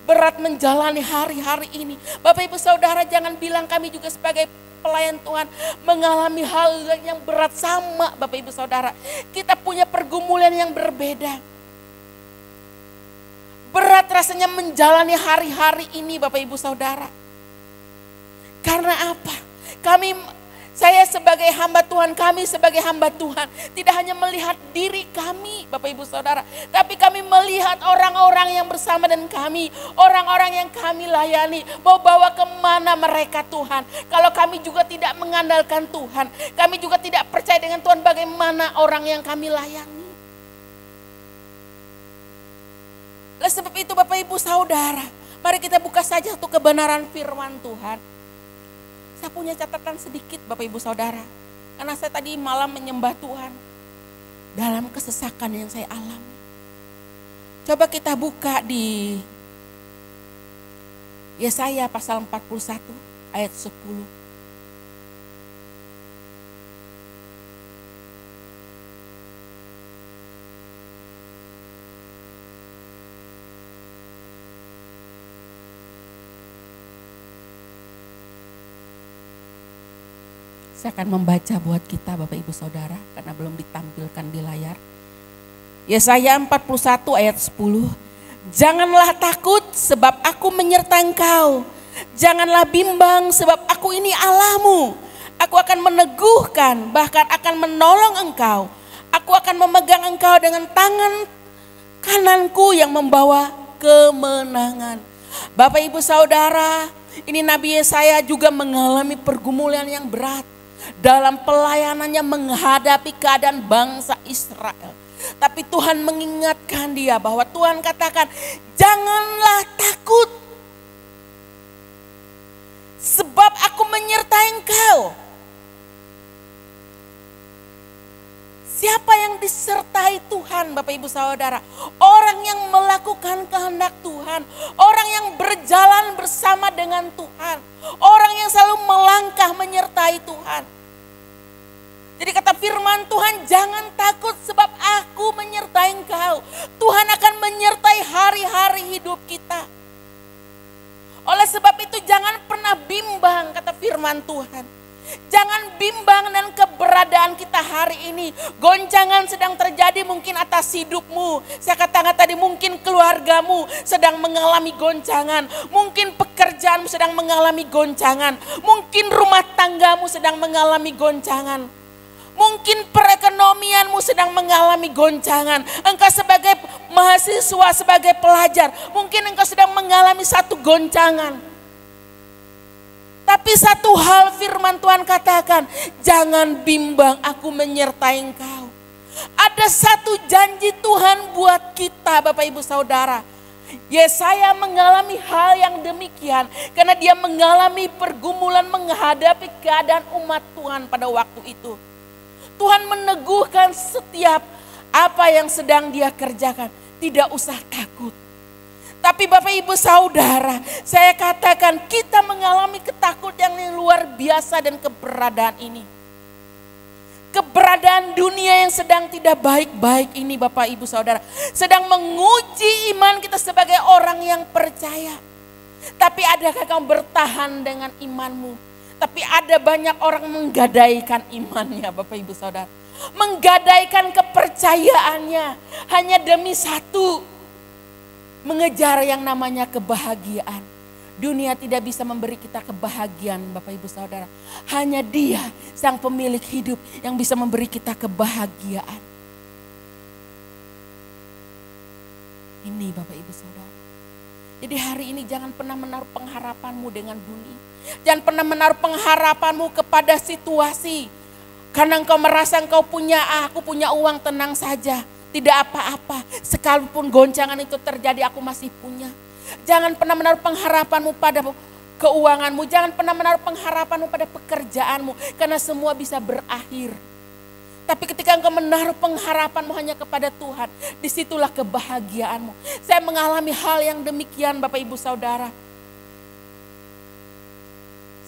Berat menjalani hari-hari ini. Bapak Ibu Saudara jangan bilang kami juga sebagai pelayan Tuhan mengalami hal yang berat sama Bapak Ibu Saudara. Kita punya pergumulan yang berbeda. Berat rasanya menjalani hari-hari ini Bapak Ibu Saudara. Karena apa? Saya sebagai hamba Tuhan, kami sebagai hamba Tuhan tidak hanya melihat diri kami Bapak Ibu Saudara, tapi kami melihat orang-orang yang bersama dengan kami, orang-orang yang kami layani, mau bawa kemana mereka Tuhan. Kalau kami juga tidak mengandalkan Tuhan, kami juga tidak percaya dengan Tuhan, bagaimana orang yang kami layani. Oleh sebab itu Bapak Ibu Saudara, mari kita buka saja satu kebenaran firman Tuhan. Saya punya catatan sedikit Bapak Ibu Saudara. Karena saya tadi malam menyembah Tuhan dalam kesesakan yang saya alami. Coba kita buka di Yesaya pasal 41 ayat 10. Saya akan membaca buat kita Bapak Ibu Saudara karena belum ditampilkan di layar. Yesaya 41 ayat 10. Janganlah takut sebab aku menyertai engkau. Janganlah bimbang sebab aku ini Allahmu. Aku akan meneguhkan bahkan akan menolong engkau. Aku akan memegang engkau dengan tangan kananku yang membawa kemenangan. Bapak Ibu Saudara, ini Nabi Yesaya juga mengalami pergumulan yang berat dalam pelayanannya menghadapi keadaan bangsa Israel. Tapi Tuhan mengingatkan dia bahwa Tuhan katakan, janganlah takut sebab aku menyertai engkau. Siapa yang disertai Tuhan Bapak Ibu Saudara? Orang yang melakukan kehendak Tuhan. Orang yang berjalan bersama dengan Tuhan. Orang yang selalu melangkah menyertai Tuhan. Jadi kata firman Tuhan, jangan takut sebab aku menyertai engkau. Tuhan akan menyertai hari-hari hidup kita. Oleh sebab itu jangan pernah bimbang kata firman Tuhan. Jangan bimbang dengan keberadaan kita hari ini. Goncangan sedang terjadi mungkin atas hidupmu. Saya katakan tadi mungkin keluargamu sedang mengalami goncangan. Mungkin pekerjaanmu sedang mengalami goncangan. Mungkin rumah tanggamu sedang mengalami goncangan. Mungkin perekonomianmu sedang mengalami goncangan. Engkau sebagai mahasiswa, sebagai pelajar, mungkin engkau sedang mengalami satu goncangan. Tapi satu hal firman Tuhan katakan, jangan bimbang, aku menyertai engkau. Ada satu janji Tuhan buat kita Bapak Ibu Saudara. Yesaya mengalami hal yang demikian karena dia mengalami pergumulan menghadapi keadaan umat Tuhan pada waktu itu. Tuhan meneguhkan setiap apa yang sedang dia kerjakan. Tidak usah takut. Tapi Bapak Ibu Saudara, saya katakan kita mengalami ketakutan yang luar biasa dan keberadaan ini. Keberadaan dunia yang sedang tidak baik-baik ini Bapak Ibu Saudara. Sedang menguji iman kita sebagai orang yang percaya. Tapi adakah kamu bertahan dengan imanmu? Tapi ada banyak orang menggadaikan imannya Bapak Ibu Saudara. Menggadaikan kepercayaannya hanya demi satu. Mengejar yang namanya kebahagiaan. Dunia tidak bisa memberi kita kebahagiaan Bapak Ibu Saudara. Hanya Dia sang pemilik hidup yang bisa memberi kita kebahagiaan. Ini Bapak Ibu Saudara. Jadi hari ini jangan pernah menaruh pengharapanmu dengan dunia. Jangan pernah menaruh pengharapanmu kepada situasi. Karena engkau merasa engkau punya, aku punya uang, tenang saja. Tidak apa-apa, sekalipun goncangan itu terjadi aku masih punya. Jangan pernah menaruh pengharapanmu pada keuanganmu. Jangan pernah menaruh pengharapanmu pada pekerjaanmu. Karena semua bisa berakhir. Tapi ketika engkau menaruh pengharapanmu hanya kepada Tuhan. Disitulah kebahagiaanmu. Saya mengalami hal yang demikian Bapak Ibu Saudara.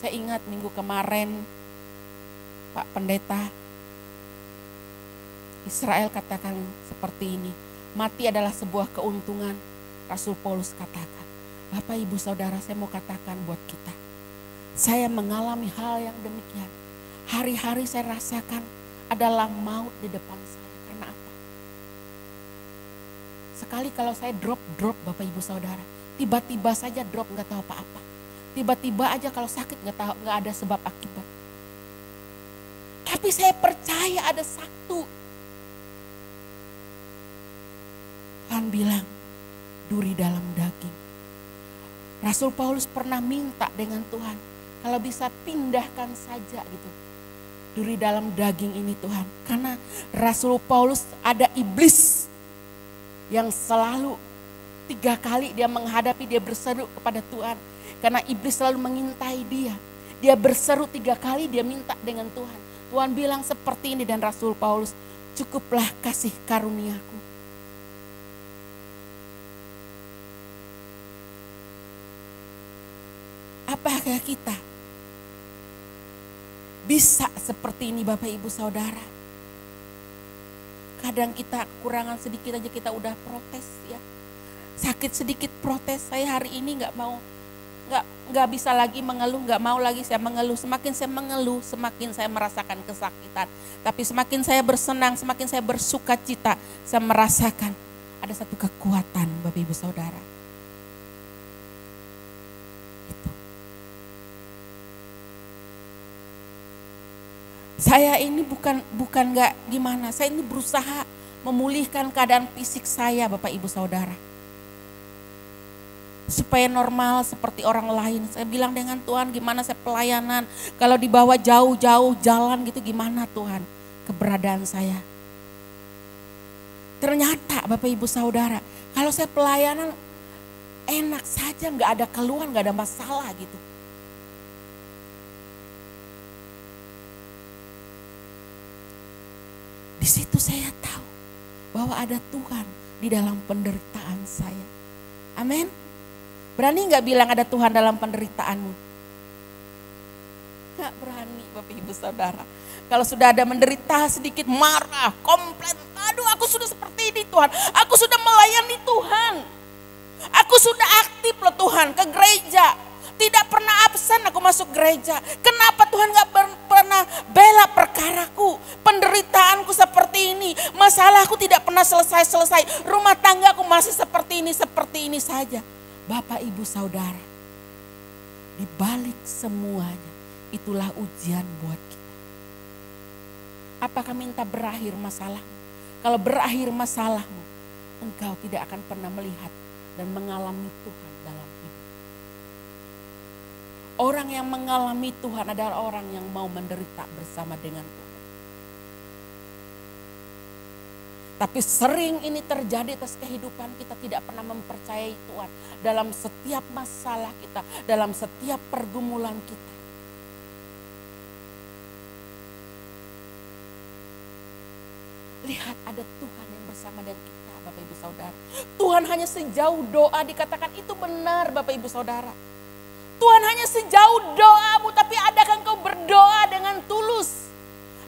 Saya ingat minggu kemarin Pak Pendeta Israel katakan seperti ini. Mati adalah sebuah keuntungan. Rasul Paulus katakan, Bapak Ibu Saudara, saya mau katakan buat kita. Saya mengalami hal yang demikian. Hari-hari saya rasakan adalah maut di depan saya. Karena apa? Sekali kalau saya drop Bapak Ibu Saudara. Tiba-tiba saja drop, gak tahu apa-apa. Tiba-tiba aja kalau sakit gak ada sebab akibat. Tapi saya percaya ada satu. Tuhan bilang, duri dalam daging. Rasul Paulus pernah minta dengan Tuhan, kalau bisa pindahkan saja gitu. Duri dalam daging ini Tuhan. Karena Rasul Paulus ada iblis yang selalu 3 kali dia menghadapi, dia berseru kepada Tuhan. Karena iblis selalu mengintai dia. Dia berseru 3 kali, dia minta dengan Tuhan. Tuhan bilang seperti ini dan Rasul Paulus, cukuplah kasih karuniaku. Apakah kita bisa seperti ini Bapak Ibu Saudara? Kadang kita kekurangan sedikit aja kita udah protes ya. Sakit sedikit protes, saya hari ini nggak bisa lagi mengeluh, nggak mau lagi saya mengeluh. Semakin saya mengeluh, semakin saya merasakan kesakitan. Tapi semakin saya bersenang, semakin saya bersuka cita, saya merasakan ada satu kekuatan Bapak Ibu Saudara. Saya ini bukan gak gimana, saya ini berusaha memulihkan keadaan fisik saya Bapak Ibu Saudara. Supaya normal seperti orang lain. Saya bilang dengan Tuhan gimana saya pelayanan. Kalau dibawa jauh-jauh jalan gitu gimana Tuhan keberadaan saya. Ternyata Bapak Ibu Saudara, kalau saya pelayanan enak saja, gak ada keluhan, gak ada masalah gitu. Di situ saya tahu bahwa ada Tuhan di dalam penderitaan saya. Amin. Berani gak bilang ada Tuhan dalam penderitaanmu? Gak berani Bapak Ibu Saudara. Kalau sudah ada menderita sedikit marah, komplain. Aduh aku sudah seperti ini Tuhan. Aku sudah melayani Tuhan. Aku sudah aktif loh Tuhan ke gereja. Tidak pernah absen aku masuk gereja. Kenapa Tuhan gak pernah bela perkaraku? Penderitaanku seperti ini. Masalahku tidak pernah selesai-selesai. Rumah tanggaku masih seperti ini saja. Bapak Ibu Saudara. Di balik semuanya itulah ujian buat kita. Apakah minta berakhir masalah? Kalau berakhir masalahmu, engkau tidak akan pernah melihat dan mengalami Tuhan dalam hidup. Orang yang mengalami Tuhan adalah orang yang mau menderita bersama dengan Tuhan. Tapi sering ini terjadi atas kehidupan kita, tidak pernah mempercayai Tuhan dalam setiap masalah kita, dalam setiap pergumulan kita. Lihat, ada Tuhan yang bersama dengan kita, Bapak Ibu Saudara. Tuhan hanya sejauh doa dikatakan itu benar, Bapak Ibu Saudara. Tuhan hanya sejauh doamu, tapi adakah engkau berdoa dengan tulus?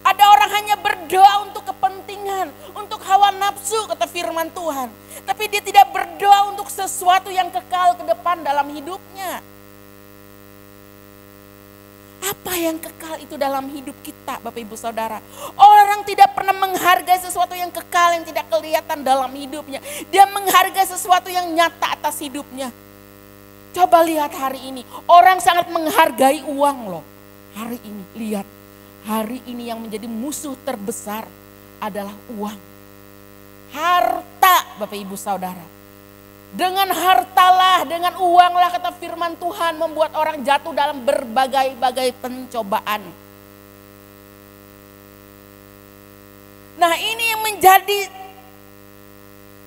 Ada orang hanya berdoa untuk kepentingan, untuk hawa nafsu, kata firman Tuhan. Tapi dia tidak berdoa untuk sesuatu yang kekal ke depan dalam hidupnya. Apa yang kekal itu dalam hidup kita, Bapak Ibu Saudara? Orang tidak pernah menghargai sesuatu yang kekal yang tidak kelihatan dalam hidupnya. Dia menghargai sesuatu yang nyata atas hidupnya. Coba lihat hari ini, orang sangat menghargai uang loh. Hari ini, lihat. Hari ini yang menjadi musuh terbesar adalah uang. Harta, Bapak Ibu Saudara. Dengan hartalah, dengan uanglah, kata firman Tuhan, membuat orang jatuh dalam berbagai-bagai pencobaan. Nah, ini yang menjadi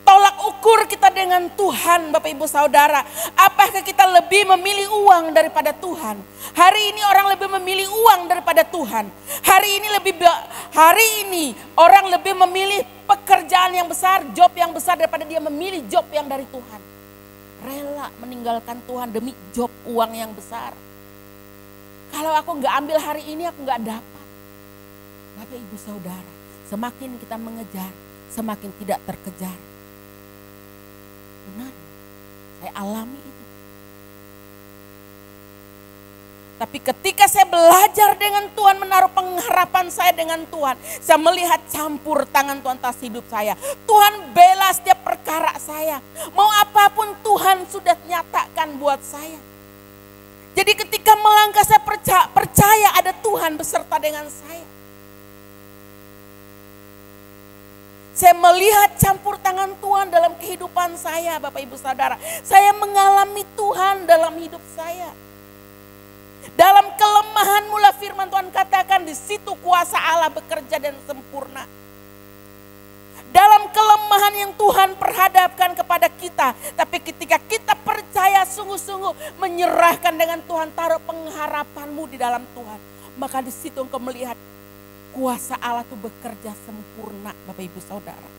tolak ukur kita dengan Tuhan, Bapak Ibu Saudara. Apakah kita lebih memilih uang daripada Tuhan? Hari ini orang lebih memilih uang daripada Tuhan. Hari ini orang lebih memilih pekerjaan yang besar, job yang besar daripada dia memilih job yang dari Tuhan. Rela meninggalkan Tuhan demi job uang yang besar. Kalau aku nggak ambil hari ini, aku nggak dapat. Bapak Ibu Saudara, semakin kita mengejar, semakin tidak terkejar. Benar, saya alami itu. Tapi ketika saya belajar dengan Tuhan, menaruh pengharapan saya dengan Tuhan, saya melihat campur tangan Tuhan atas hidup saya. Tuhan bela setiap perkara saya. Mau apapun Tuhan sudah nyatakan buat saya. Jadi ketika melangkah saya percaya ada Tuhan beserta dengan saya. Saya melihat campur tangan Tuhan dalam kehidupan saya, Bapak Ibu Saudara. Saya mengalami Tuhan dalam hidup saya. Dalam kelemahan mula firman Tuhan katakan, di situ kuasa Allah bekerja dan sempurna. Dalam kelemahan yang Tuhan perhadapkan kepada kita, tapi ketika kita percaya sungguh-sungguh, menyerahkan dengan Tuhan, taruh pengharapanmu di dalam Tuhan, maka di situ engkau melihat kuasa Allah itu bekerja sempurna, Bapak Ibu Saudara.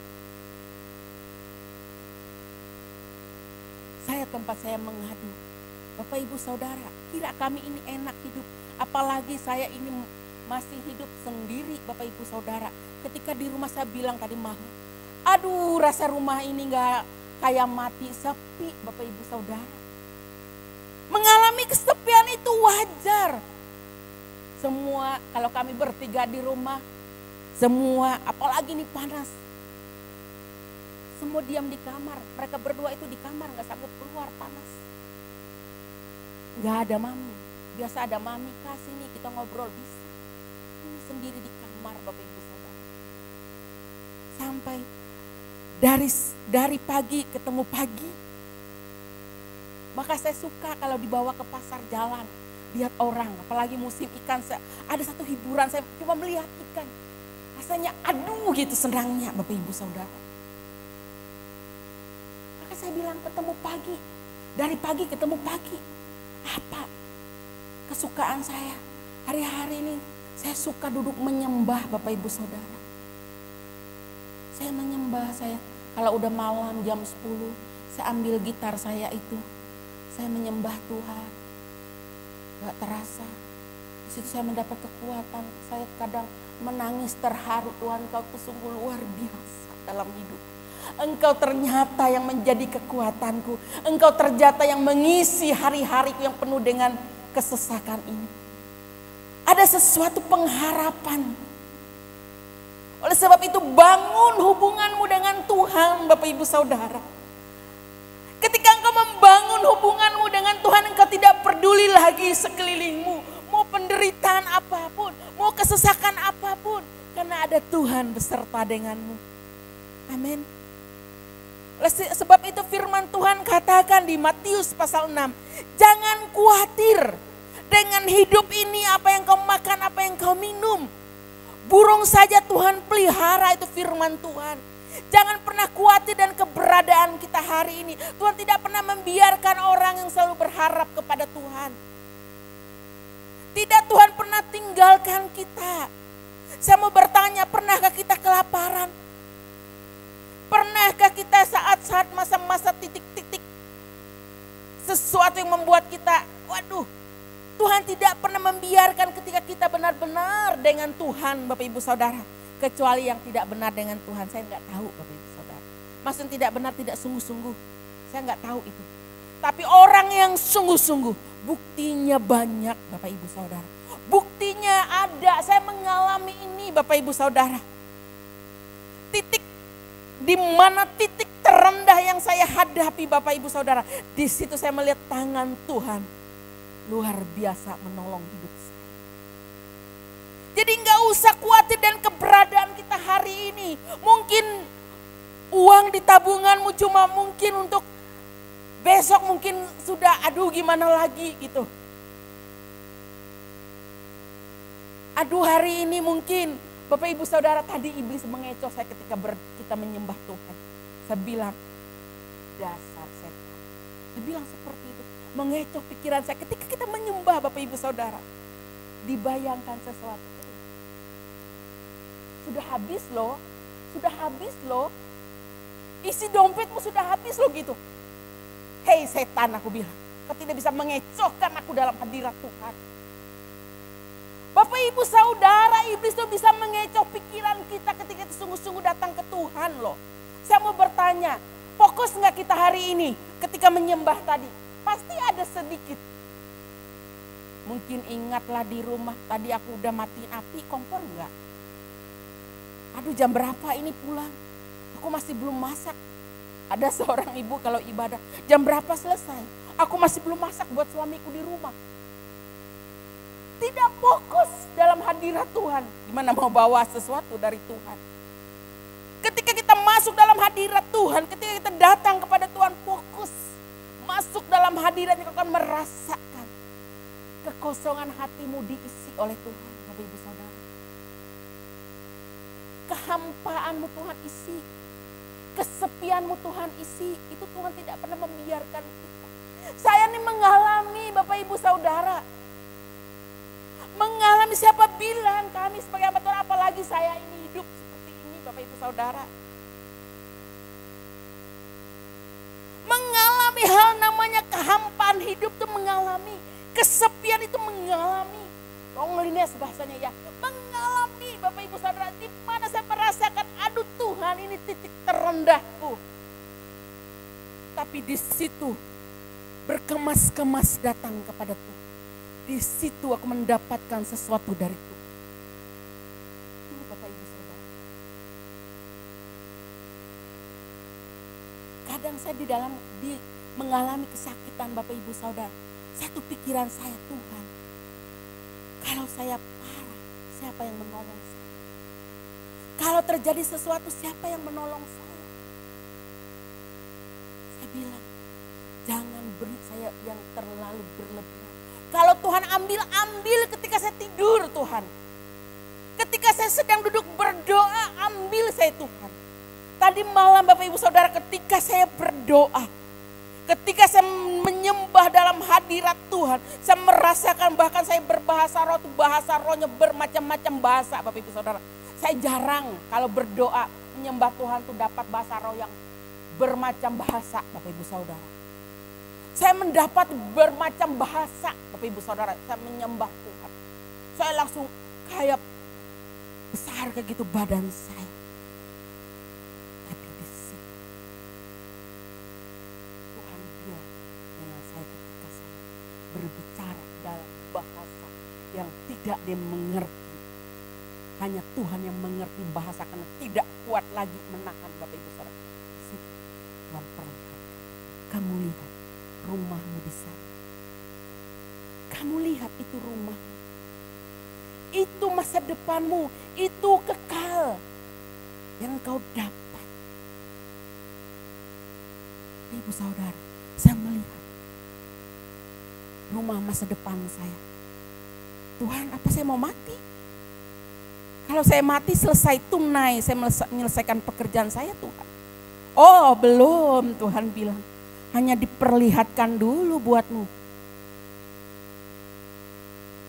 Tempat saya mengadu, Bapak Ibu Saudara, kira kami ini enak hidup, apalagi saya ini masih hidup sendiri, Bapak Ibu Saudara. Ketika di rumah saya bilang tadi malam, aduh rasa rumah ini gak kayak mati, sepi, Bapak Ibu Saudara. Mengalami kesepian itu wajar. Semua kalau kami bertiga di rumah, semua apalagi ini panas, semua diam di kamar. Mereka berdua itu di kamar, gak sanggup keluar, panas. Gak ada mami. Biasa ada mami, kasih nih kita ngobrol, bisa. Ini sendiri di kamar, Bapak Ibu Saudara. Sampai dari pagi ketemu pagi. Maka saya suka kalau dibawa ke pasar jalan, lihat orang, apalagi musim ikan. Ada satu hiburan, saya cuma melihat ikan. Rasanya aduh gitu senangnya, Bapak Ibu Saudara. Saya bilang ketemu pagi, dari pagi ketemu pagi. Apa kesukaan saya? Hari-hari ini saya suka duduk menyembah, Bapak Ibu Saudara. Saya menyembah, kalau udah malam jam 10, saya ambil gitar saya itu. Saya menyembah Tuhan. Gak terasa. Di situ saya mendapat kekuatan. Saya kadang menangis terharu, Tuhan Kau tuh sungguh luar biasa dalam hidup. Engkau ternyata yang menjadi kekuatanku. Engkau ternyata yang mengisi hari-hariku yang penuh dengan kesesakan ini. Ada sesuatu pengharapan. Oleh sebab itu bangun hubunganmu dengan Tuhan, Bapak Ibu Saudara. Ketika engkau membangun hubunganmu dengan Tuhan, engkau tidak peduli lagi sekelilingmu. Mau penderitaan apapun, mau kesesakan apapun, karena ada Tuhan beserta denganmu. Amin. Sebab itu firman Tuhan katakan di Matius pasal 6, jangan khawatir dengan hidup ini, apa yang kau makan, apa yang kau minum. Burung saja Tuhan pelihara, itu firman Tuhan. Jangan pernah khawatir dan keberadaan kita hari ini. Tuhan tidak pernah membiarkan orang yang selalu berharap kepada Tuhan. Tidak, Tuhan pernah tinggalkan kita. Saya mau bertanya, pernahkah kita kelaparan? Pernahkah kita saat-saat masa-masa titik-titik sesuatu yang membuat kita, waduh, Tuhan tidak pernah membiarkan ketika kita benar-benar dengan Tuhan, Bapak Ibu Saudara. Kecuali yang tidak benar dengan Tuhan, saya nggak tahu Bapak Ibu Saudara. Maksudnya tidak benar, tidak sungguh-sungguh, saya nggak tahu itu. Tapi orang yang sungguh-sungguh, buktinya banyak Bapak Ibu Saudara. Buktinya ada, saya mengalami ini Bapak Ibu Saudara. Titik di mana titik terendah yang saya hadapi Bapak Ibu Saudara, di situ saya melihat tangan Tuhan luar biasa menolong hidup saya. Jadi nggak usah khawatir dan keberadaan kita hari ini. Mungkin uang di tabunganmu cuma mungkin untuk besok, mungkin sudah aduh gimana lagi gitu. Aduh hari ini mungkin Bapak Ibu Saudara, tadi iblis mengecoh saya ketika kita menyembah Tuhan. Saya bilang, dasar setan. Saya bilang seperti itu. Mengecoh pikiran saya ketika kita menyembah Bapak Ibu Saudara. Dibayangkan sesuatu. Sudah habis loh. Sudah habis loh. Isi dompetmu sudah habis loh gitu. Hei setan, aku bilang. Kau tidak bisa mengecohkan aku dalam hadirat Tuhan. Bapak Ibu Saudara, iblis itu bisa mengecoh pikiran kita ketika kita sungguh-sungguh datang ke Tuhan loh. Saya mau bertanya, fokus nggak kita hari ini ketika menyembah tadi? Pasti ada sedikit. Mungkin ingatlah di rumah, tadi aku udah matiin api, kompor enggak? Aduh jam berapa ini pulang? Aku masih belum masak. Ada seorang ibu kalau ibadah, jam berapa selesai? Aku masih belum masak buat suamiku di rumah. Tidak fokus dalam hadirat Tuhan. Gimana mau bawa sesuatu dari Tuhan? Ketika kita masuk dalam hadirat Tuhan, ketika kita datang kepada Tuhan, fokus. Masuk dalam hadiratnya, kau akan merasakan kekosongan hatimu diisi oleh Tuhan, Bapak Ibu Saudara. Kehampaanmu Tuhan isi. Kesepianmu Tuhan isi. Itu Tuhan tidak pernah membiarkan kita. Saya ini mengalami Bapak Ibu Saudara. Mengalami, siapa bilang kami sebagai hamba Tuhan, apalagi saya ini hidup seperti ini Bapak Ibu Saudara. Mengalami hal namanya kehampaan hidup itu mengalami. Kesepian itu mengalami. Loneliness bahasanya ya. Mengalami Bapak Ibu Saudara, di mana saya merasakan aduh Tuhan ini titik terendahku. Tapi di situ berkemas-kemas datang kepada Tuhan. Di situ aku mendapatkan sesuatu dari Tuhan. Ini Bapak Ibu Saudara. Kadang saya mengalami kesakitan Bapak Ibu Saudara. Satu pikiran saya, Tuhan, kalau saya parah, siapa yang menolong saya? Kalau terjadi sesuatu, siapa yang menolong saya? Saya bilang, jangan beri saya yang terlalu berlebihan. Kalau Tuhan ambil ketika saya tidur Tuhan. Ketika saya sedang duduk berdoa, ambil saya Tuhan. Tadi malam Bapak Ibu Saudara, ketika saya berdoa, ketika saya menyembah dalam hadirat Tuhan, saya merasakan bahkan saya berbahasa roh, bahasa rohnya bermacam-macam bahasa Bapak Ibu Saudara. Saya jarang kalau berdoa menyembah Tuhan tuh dapat bahasa roh yang bermacam bahasa Bapak Ibu Saudara. Saya mendapat bermacam bahasa Bapak Ibu Saudara, saya menyembah Tuhan. Saya langsung kayak besar kayak gitu badan saya. Tapi di situ Tuhan bilang dengan saya ketika saya berbicara dalam bahasa yang tidak dia mengerti. Hanya Tuhan yang mengerti bahasa karena tidak kuat lagi menahan Bapak Ibu Saudara. Di situ Tuhan perlihatkan, kamu lihat rumahmu di sana. Kamu lihat itu rumahmu. Itu masa depanmu, itu kekal yang kau dapat. Ibu saudara, saya melihat rumah masa depan saya. Tuhan, apa saya mau mati? Kalau saya mati selesai tunai, saya menyelesaikan pekerjaan saya Tuhan. Oh belum, Tuhan bilang. Hanya diperlihatkan dulu buatmu.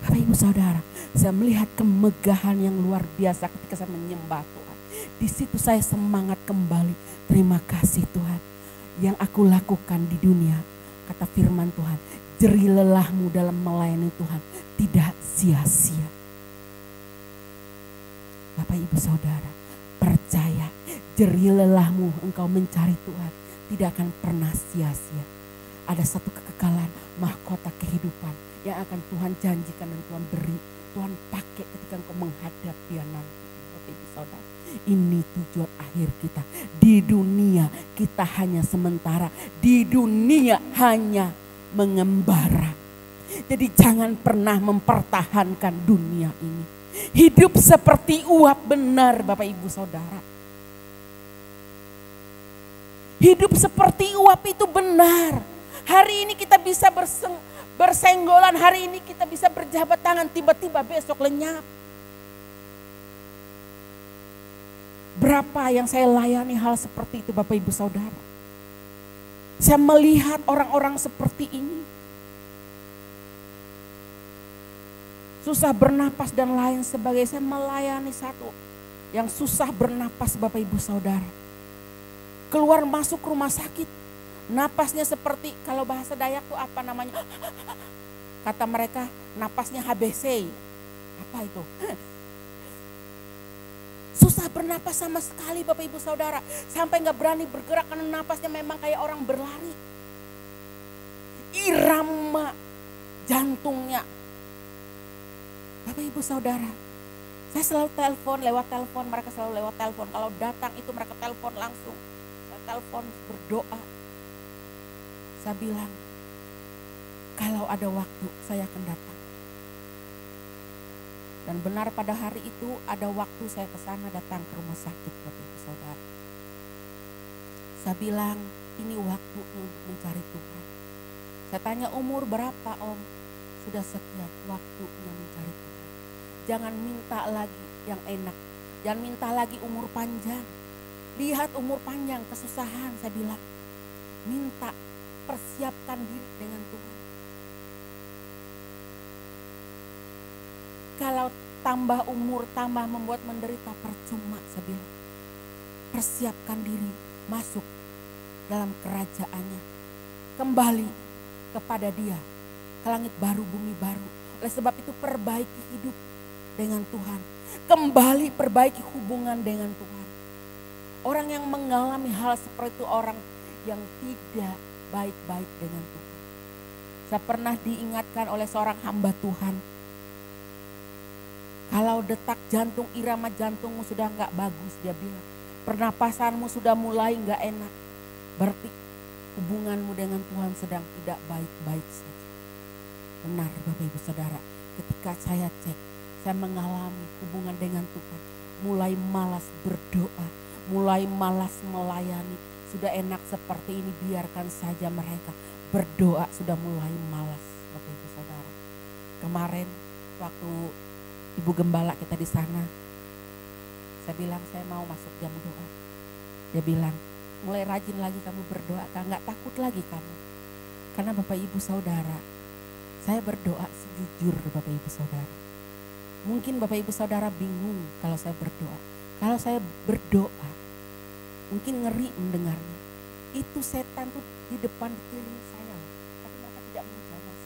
Bapak Ibu Saudara, saya melihat kemegahan yang luar biasa ketika saya menyembah Tuhan. Di situ saya semangat kembali. Terima kasih Tuhan. Yang aku lakukan di dunia, kata firman Tuhan, jerih lelahmu dalam melayani Tuhan tidak sia-sia. Bapak Ibu Saudara, percaya jerih lelahmu engkau mencari Tuhan tidak akan pernah sia-sia. Ada satu kekekalan mahkota kehidupan yang akan Tuhan janjikan dan Tuhan beri, Tuhan pakai ketika engkau menghadap Dia nanti. Bapak Ibu Saudara, ini tujuan akhir kita. Di dunia kita hanya sementara, di dunia hanya mengembara. Jadi jangan pernah mempertahankan dunia ini. Hidup seperti uap benar Bapak Ibu Saudara. Hidup seperti uap itu benar. Hari ini kita bisa bersenggolan, hari ini kita bisa berjabat tangan, tiba-tiba besok lenyap. Berapa yang saya layani hal seperti itu Bapak Ibu Saudara. Saya melihat orang-orang seperti ini. Susah bernapas dan lain sebagainya. Saya melayani satu yang susah bernapas Bapak Ibu Saudara. Keluar masuk rumah sakit. Napasnya seperti, kalau bahasa Dayak tuh apa namanya? Kata mereka napasnya HBC. Apa itu? Susah bernapas sama sekali Bapak Ibu Saudara. Sampai gak berani bergerak karena napasnya memang kayak orang berlari. Irama jantungnya. Bapak Ibu Saudara, saya selalu lewat telepon, mereka selalu lewat telepon. Kalau datang itu mereka telepon langsung. Saya telepon berdoa. Saya bilang, kalau ada waktu saya akan datang. Dan benar pada hari itu ada waktu saya ke sana datang ke rumah sakit Bapak Ibu Saudara. Saya bilang, ini waktunya untuk mencari Tuhan. Saya tanya umur berapa Om? Sudah sekian, waktunya mencari Tuhan. Jangan minta lagi yang enak. Jangan minta lagi umur panjang. Lihat umur panjang, kesusahan saya bilang. Minta, persiapkan diri dengan Tuhan. Kalau tambah umur, tambah membuat menderita, percuma saya bilang. Persiapkan diri masuk dalam kerajaannya. Kembali kepada Dia, ke langit baru, bumi baru. Oleh sebab itu perbaiki hidup dengan Tuhan. Kembali perbaiki hubungan dengan Tuhan. Orang yang mengalami hal seperti itu orang yang tidak baik-baik dengan Tuhan. Saya pernah diingatkan oleh seorang hamba Tuhan. Kalau detak jantung, irama jantungmu sudah gak bagus, dia bilang. Pernapasanmu sudah mulai gak enak. Berarti hubunganmu dengan Tuhan sedang tidak baik-baik saja. Benar Bapak Ibu Saudara, ketika saya cek, saya mengalami hubungan dengan Tuhan. Mulai malas berdoa, mulai malas melayani. Sudah enak seperti ini, biarkan saja mereka berdoa, sudah mulai malas Bapak Ibu Saudara. Kemarin waktu Ibu Gembala kita di sana, saya bilang saya mau masuk jam doa. Dia bilang, mulai rajin lagi kamu berdoa, gak takut lagi kamu. Karena Bapak Ibu Saudara, saya berdoa sejujur Bapak Ibu Saudara. Mungkin Bapak Ibu Saudara bingung kalau saya berdoa. Kalau saya berdoa, mungkin ngeri mendengarnya. Itu setan tuh di depan keliling saya, tapi mereka tidak menjawab.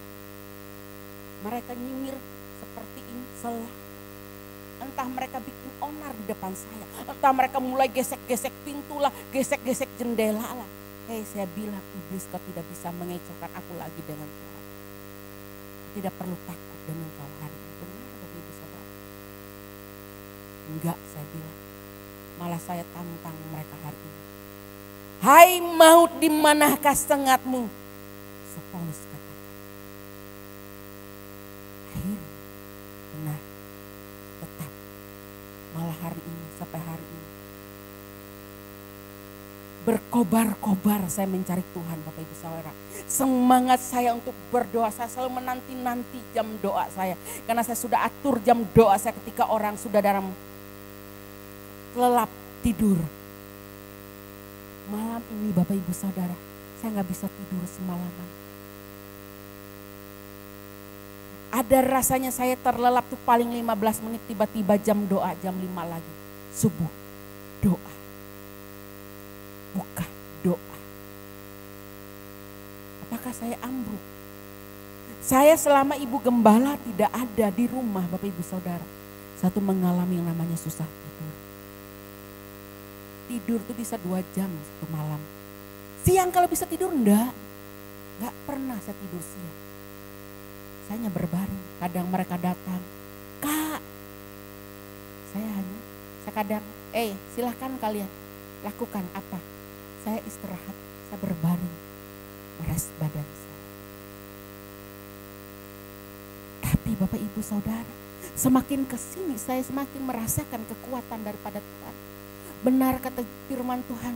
Mereka nyimir seperti ini selah. Entah mereka bikin onar di depan saya. Entah mereka mulai gesek-gesek pintu lah, gesek-gesek jendela lah. Hei, saya bilang iblis kau tidak bisa mengecohkan aku lagi dengan Tuhan. Tidak perlu takut dengan kau hari ini. Benar Bapak Ibu Saudara? Enggak, saya bilang. Malah saya tantang mereka hari ini. Hai maut, di manakah sengatmu? Sepolis katakan. Akhirnya, benar. hari ini, sampai hari ini. Berkobar-kobar saya mencari Tuhan Bapak Ibu Saudara. Semangat saya untuk berdoa, saya selalu menanti-nanti jam doa saya. Karena saya sudah atur jam doa saya ketika orang sudah dalam lelap tidur. Malam ini Bapak Ibu Saudara, saya gak bisa tidur semalaman. Ada rasanya saya terlelap tuh paling 15 menit, tiba-tiba jam doa, jam 5 lagi. Subuh, doa. Buka, doa. Apakah saya ambruk? Saya selama ibu gembala tidak ada di rumah Bapak Ibu Saudara. Satu mengalami yang namanya susah tidur. Tidur tuh bisa 2 jam satu malam. Siang kalau bisa tidur enggak pernah saya tidur siang. Saya hanya berbaring, kadang mereka datang, Kak, saya kadang, silahkan kalian lakukan apa? Saya istirahat, saya berbaring, meres badan saya. Tapi Bapak Ibu Saudara, semakin kesini saya semakin merasakan kekuatan daripada Tuhan. Benar kata firman Tuhan,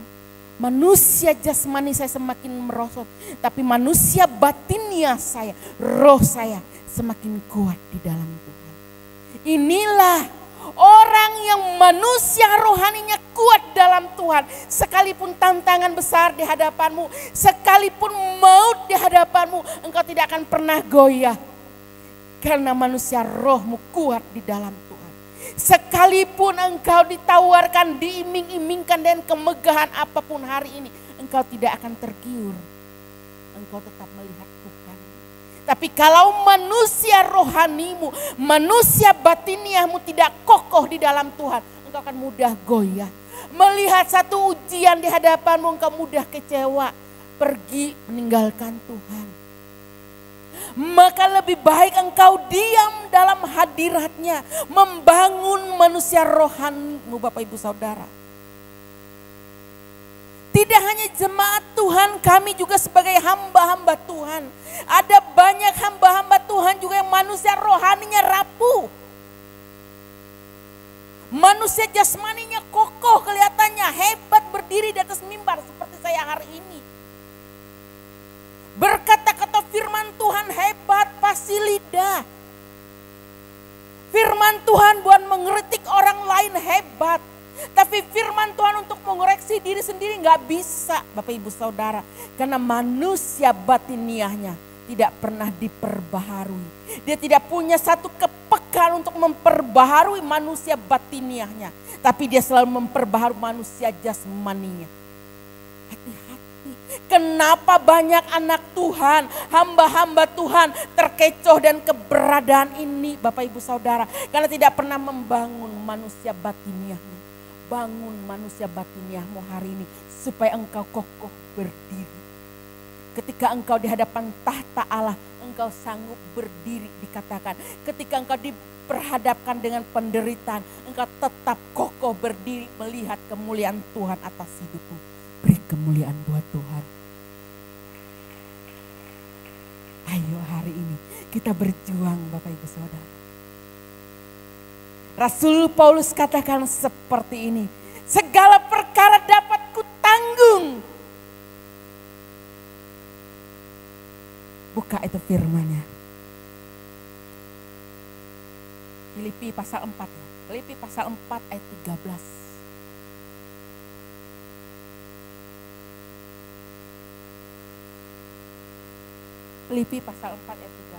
manusia jasmani saya semakin merosot, tapi manusia batinnya saya, roh saya semakin kuat di dalam Tuhan. Inilah orang yang manusia rohaninya kuat dalam Tuhan. Sekalipun tantangan besar di hadapanmu, sekalipun maut di hadapanmu, engkau tidak akan pernah goyah. Karena manusia rohmu kuat di dalam Tuhan. Sekalipun engkau ditawarkan, diiming-imingkan dan kemegahan apapun hari ini, engkau tidak akan tergiur. Engkau tetap melihat Tuhan. Tapi kalau manusia rohanimu, manusia batiniahmu tidak kokoh di dalam Tuhan, engkau akan mudah goyah. Melihat satu ujian di hadapanmu, engkau mudah kecewa, pergi meninggalkan Tuhan. Maka lebih baik engkau diam dalam hadiratnya, membangun manusia rohanimu Bapak Ibu Saudara. Tidak hanya jemaat Tuhan, kami juga sebagai hamba-hamba Tuhan. Ada banyak hamba-hamba Tuhan juga yang manusia rohaninya rapuh. Manusia jasmaninya kokoh, kelihatannya hebat berdiri di atas mimbar seperti saya hari ini. Berkata-kata firman Tuhan hebat, pasti lidah. Firman Tuhan bukan mengkritik orang lain hebat. Tapi firman Tuhan untuk mengoreksi diri sendiri gak bisa Bapak Ibu Saudara. Karena manusia batiniahnya tidak pernah diperbaharui. Dia tidak punya satu kepekaan untuk memperbaharui manusia batiniahnya. Tapi dia selalu memperbaharui manusia jasmaninya. Hati-hati. Kenapa banyak anak Tuhan, hamba-hamba Tuhan terkecoh dan keberadaan ini Bapak Ibu Saudara. Karena tidak pernah membangun manusia batiniahmu. Bangun manusia batiniahmu hari ini supaya engkau kokoh berdiri. Ketika engkau di hadapan tahta Allah, engkau sanggup berdiri dikatakan. Ketika engkau diperhadapkan dengan penderitaan, engkau tetap kokoh berdiri melihat kemuliaan Tuhan atas hidupmu. Beri kemuliaan buat Tuhan. Ayo hari ini kita berjuang Bapak Ibu Saudara. Rasul Paulus katakan seperti ini. Segala perkara dapat kutanggung. Buka itu firman-Nya. Filipi pasal 4 ya. Filipi pasal 4 ayat 13. Filipi pasal 4 ayat 13.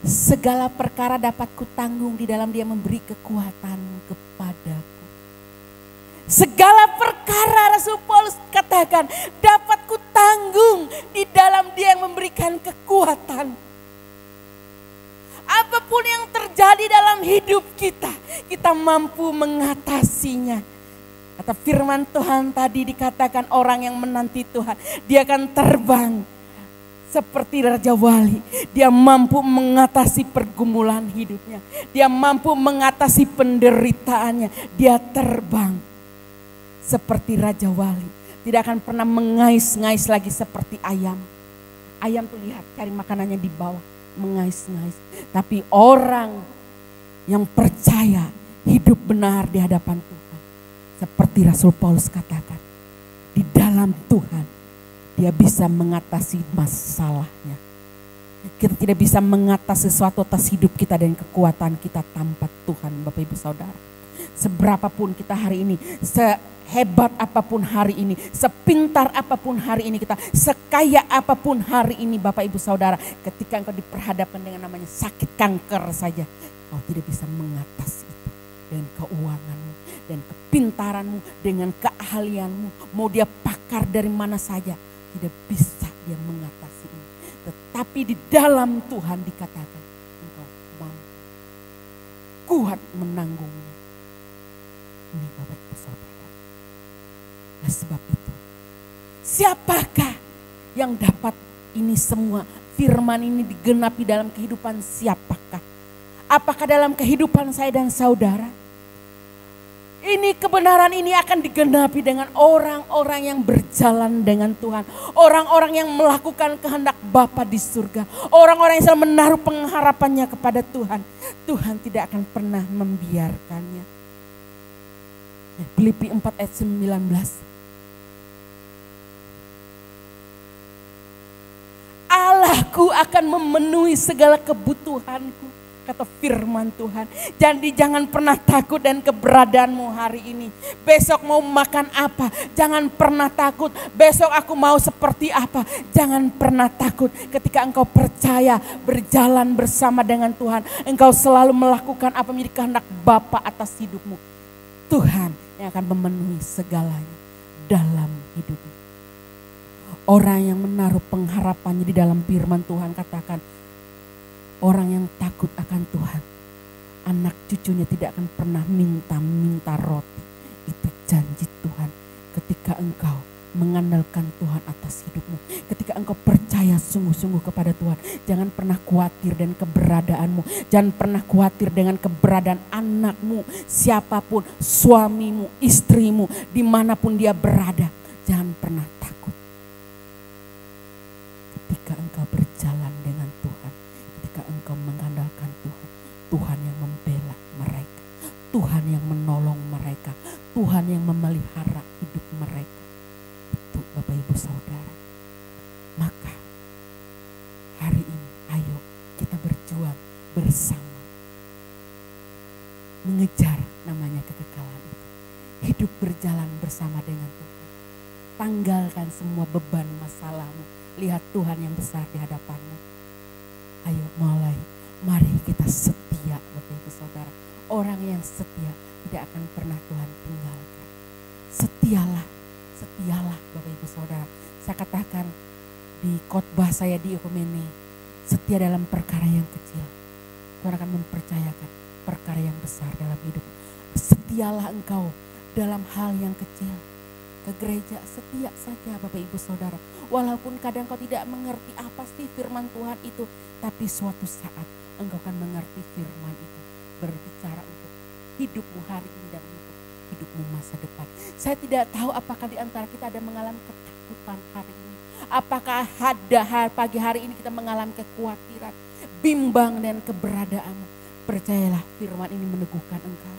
Segala perkara dapat kutanggung di dalam Dia memberi kekuatan kepadaku. Segala perkara Rasul Paulus katakan dapat kutanggung di dalam Dia yang memberikan kekuatan. Apapun yang terjadi dalam hidup kita, kita mampu mengatasinya. Kata firman Tuhan tadi dikatakan orang yang menanti Tuhan, dia akan terbang seperti Raja Wali. Dia mampu mengatasi pergumulan hidupnya. Dia mampu mengatasi penderitaannya. Dia terbang seperti Raja Wali. Tidak akan pernah mengais-ngais lagi seperti ayam. Ayam tuh lihat cari makanannya di bawah. mengais-ngais. Tapi orang yang percaya hidup benar di hadapan Tuhan. Seperti Rasul Paulus katakan, di dalam Tuhan dia bisa mengatasi masalahnya. Kita tidak bisa mengatasi sesuatu atas hidup kita dan kekuatan kita tanpa Tuhan, Bapak Ibu Saudara. Seberapapun kita hari ini, sehebat apapun hari ini, sepintar apapun hari ini kita, sekaya apapun hari ini Bapak Ibu Saudara, ketika engkau diperhadapkan dengan namanya sakit kanker saja, kau tidak bisa mengatasi itu dengan keuanganmu dan kepintaranmu, dengan keahlianmu. Mau dia pakar dari mana saja, tidak bisa dia mengatasi ini. Tetapi di dalam Tuhan dikatakan engkau mampu, kuat menanggungnya. Ini Bapak Ibu Saudara. Nah sebab itu, siapakah yang dapat ini semua, firman ini digenapi dalam kehidupan siapakah? Apakah dalam kehidupan saya dan saudara? Ini kebenaran ini akan digenapi dengan orang-orang yang berjalan dengan Tuhan. Orang-orang yang melakukan kehendak Bapa di surga. Orang-orang yang selalu menaruh pengharapannya kepada Tuhan. Tuhan tidak akan pernah membiarkannya. Filipi 4 ayat 19. Allahku akan memenuhi segala kebutuhanku, kata firman Tuhan. Jadi jangan pernah takut dan keberadaanmu hari ini. Besok mau makan apa? Jangan pernah takut. Besok aku mau seperti apa? Jangan pernah takut. Ketika engkau percaya berjalan bersama dengan Tuhan, engkau selalu melakukan apa menjadi kehendak Bapa atas hidupmu. Tuhan yang akan memenuhi segalanya dalam hidupmu. Orang yang menaruh pengharapannya di dalam firman Tuhan katakan, orang yang takut akan Tuhan, anak cucunya tidak akan pernah minta roti. Itu janji Tuhan ketika engkau mengandalkan Tuhan atas hidupmu. Ketika engkau percaya sungguh-sungguh kepada Tuhan. Jangan pernah khawatir dengan keberadaanmu. Jangan pernah khawatir dengan keberadaan anakmu, siapapun, suamimu, istrimu, dimanapun dia berada. Jangan pernah takut. Ketika engkau berjalan dengan Tuhan, ketika engkau mengandalkan Tuhan, Tuhan yang membela mereka, Tuhan yang menolong mereka, Tuhan yang memelihara hidup mereka. Itu Bapak Ibu Saudara. Maka hari ini ayo kita berjuang bersama, mengejar namanya kekekalan itu. Hidup berjalan bersama dengan Tuhan. Tanggalkan semua beban masalahmu. Lihat Tuhan yang besar di hadapanmu. Ayo mari kita setia Bapak Ibu Saudara. Orang yang setia tidak akan pernah Tuhan tinggalkan. Setialah Bapak Ibu Saudara. Saya katakan di khotbah saya di Ekumene, setia dalam perkara yang kecil, Tuhan akan mempercayakan perkara yang besar dalam hidup. Setialah engkau dalam hal yang kecil. Ke gereja setia saja Bapak Ibu Saudara. Walaupun kadang kau tidak mengerti apa sih firman Tuhan itu, tapi suatu saat engkau akan mengerti firman itu. Berbicara untuk hidupmu hari ini dan untuk hidupmu masa depan. Saya tidak tahu apakah di antara kita ada mengalami ketakutan hari ini. Apakah ada pagi hari ini kita mengalami kekhawatiran, bimbang dan keberadaanmu. Percayalah firman ini meneguhkan engkau.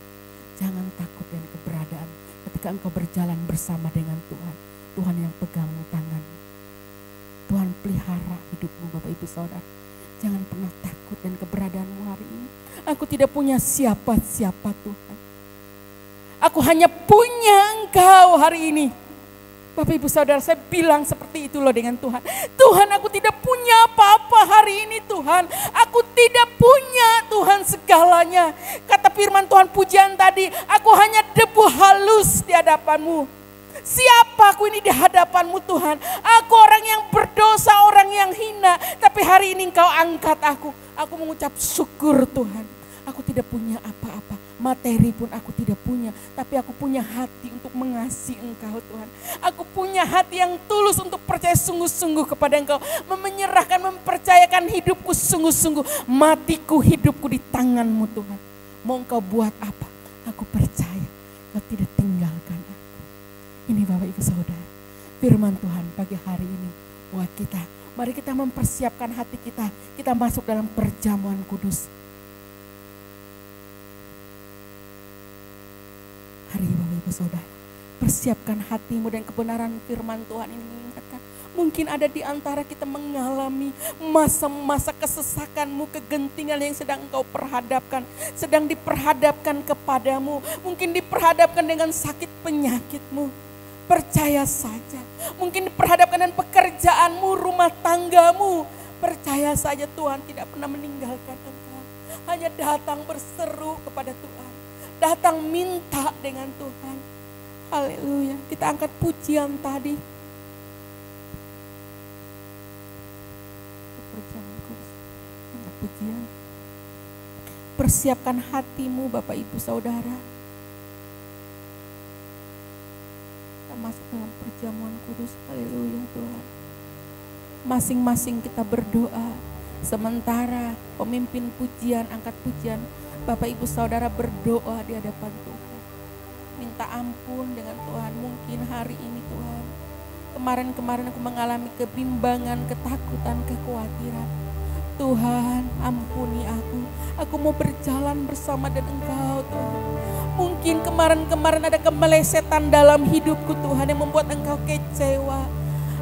Jangan takut dan keberadaan. Ketika engkau berjalan bersama dengan Tuhan, Tuhan yang pegang tanganmu. Tuhan pelihara hidupmu Bapak Ibu Saudara. Jangan pernah takut dan keberadaanmu hari ini. Aku tidak punya siapa-siapa Tuhan. Aku hanya punya engkau hari ini. Bapak Ibu Saudara, saya bilang seperti itu loh dengan Tuhan. Tuhan, aku tidak punya apa-apa hari ini Tuhan. Aku tidak punya Tuhan segalanya. Kata firman Tuhan pujian tadi, aku hanya debu halus di hadapanmu. Siapa aku ini di hadapanmu Tuhan? Aku orang yang berdosa, orang yang hina. Tapi hari ini engkau angkat aku. Aku mengucap syukur Tuhan. Aku tidak punya apa-apa. Materi pun aku tidak punya. Tapi aku punya hati untuk mengasihi engkau Tuhan. Aku punya hati yang tulus untuk percaya sungguh-sungguh kepada engkau. Menyerahkan, mempercayakan hidupku sungguh-sungguh. Matiku, hidupku di tanganmu Tuhan. Mau engkau buat apa? Aku percaya kau tidak tinggalkan aku. Ini Bapak Ibu Saudara. Firman Tuhan pagi hari ini buat kita. Mari kita mempersiapkan hati kita. Kita masuk dalam perjamuan kudus. Hari Bapak Ibu Saudara, persiapkan hatimu dan kebenaran firman Tuhan ini mengingatkan. Mungkin ada di antara kita mengalami masa-masa kesesakanmu, kegentingan yang sedang engkau perhadapkan. Sedang diperhadapkan kepadamu. Mungkin diperhadapkan dengan sakit penyakitmu. Percaya saja. Mungkin diperhadapkan dengan pekerjaanmu, rumah tanggamu. Percaya saja Tuhan tidak pernah meninggalkan engkau. Hanya datang berseru kepada Tuhan. Datang minta dengan Tuhan. Haleluya. Kita angkat pujian tadi. Pujian. Persiapkan hatimu Bapak Ibu Saudara. Kita masuk dalam perjamuan kudus. Haleluya Tuhan. Masing-masing kita berdoa. Sementara pemimpin pujian, angkat pujian, Bapak Ibu Saudara berdoa di hadapan Tuhan. Minta ampun dengan Tuhan. Mungkin hari ini Tuhan, kemarin-kemarin aku mengalami kebimbangan, ketakutan, kekhawatiran. Tuhan, ampuni aku. Aku mau berjalan bersama dengan Engkau Tuhan. Mungkin kemarin-kemarin ada kemelesetan dalam hidupku Tuhan yang membuat Engkau kecewa.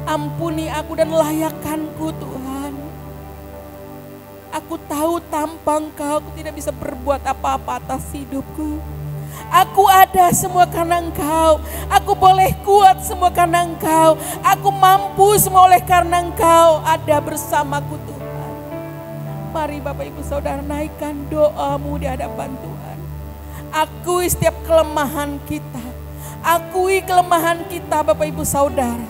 Ampuni aku dan layakkanku Tuhan. Aku tahu tanpa Engkau aku tidak bisa berbuat apa-apa atas hidupku. Aku ada semua karena Engkau. Aku boleh kuat semua karena Engkau. Aku mampu semua oleh karena Engkau ada bersamaku Tuhan. Mari Bapak Ibu Saudara naikkan doamu di hadapan Tuhan. Akui setiap kelemahan kita. Akui kelemahan kita Bapak Ibu Saudara.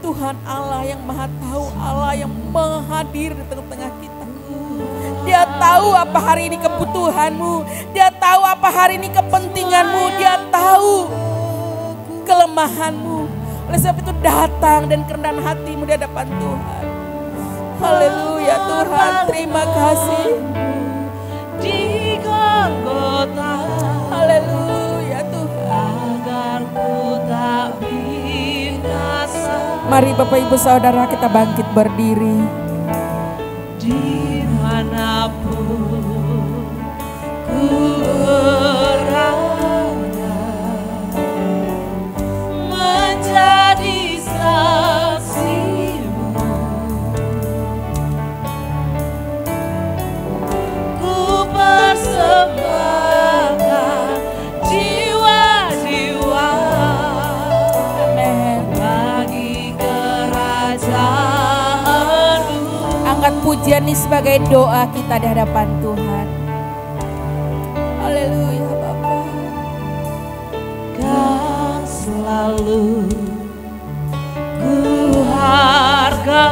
Tuhan Allah yang maha tahu, Allah yang maha hadir di tengah-tengah kita. Dia tahu apa hari ini kebutuhanmu. Dia tahu apa hari ini kepentinganmu. Dia tahu kelemahanmu. Oleh sebab itu datang dan kerendahan hatimu di hadapan Tuhan. Haleluya Tuhan, terima kasih. Di Golgota, haleluya Tuhan. Agar ku tak binasa. Mari Bapak Ibu Saudara kita bangkit berdiri. Dimanapun ku berada, menjadi saksimu. Ku persembahkan jiwa-jiwa, Amin. bagi kerajaanmu. Angkat pujian ini sebagai doa kita di hadapan Tuhan. Haleluya Bapa. Kan selalu ku hargai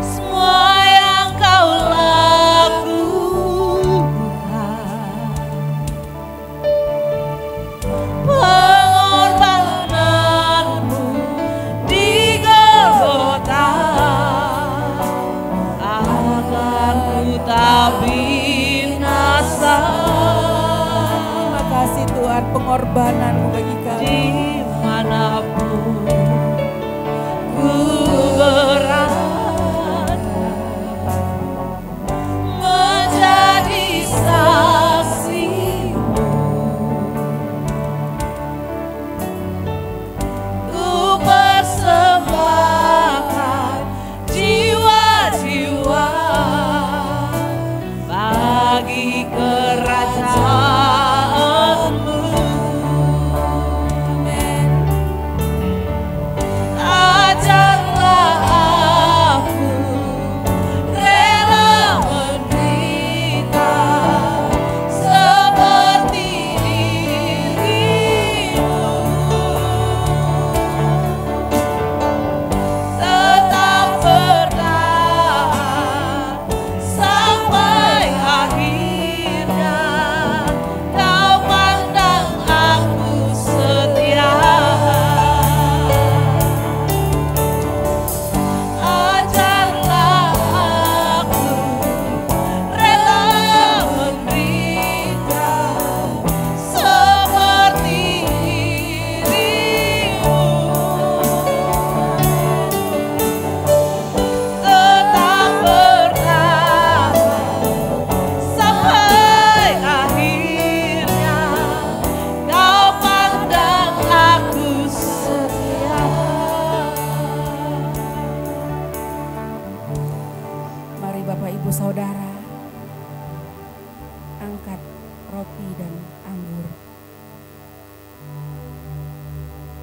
semua yang kau lakukan. Pengorbananmu di Golgota, agar ku tak binasa. Terima kasih Tuhan pengorbananmu bagi kami. Dimanapun ku berada, menjadi saksimu. Ku persembahkan jiwa-jiwa, bagi kerajaanmu.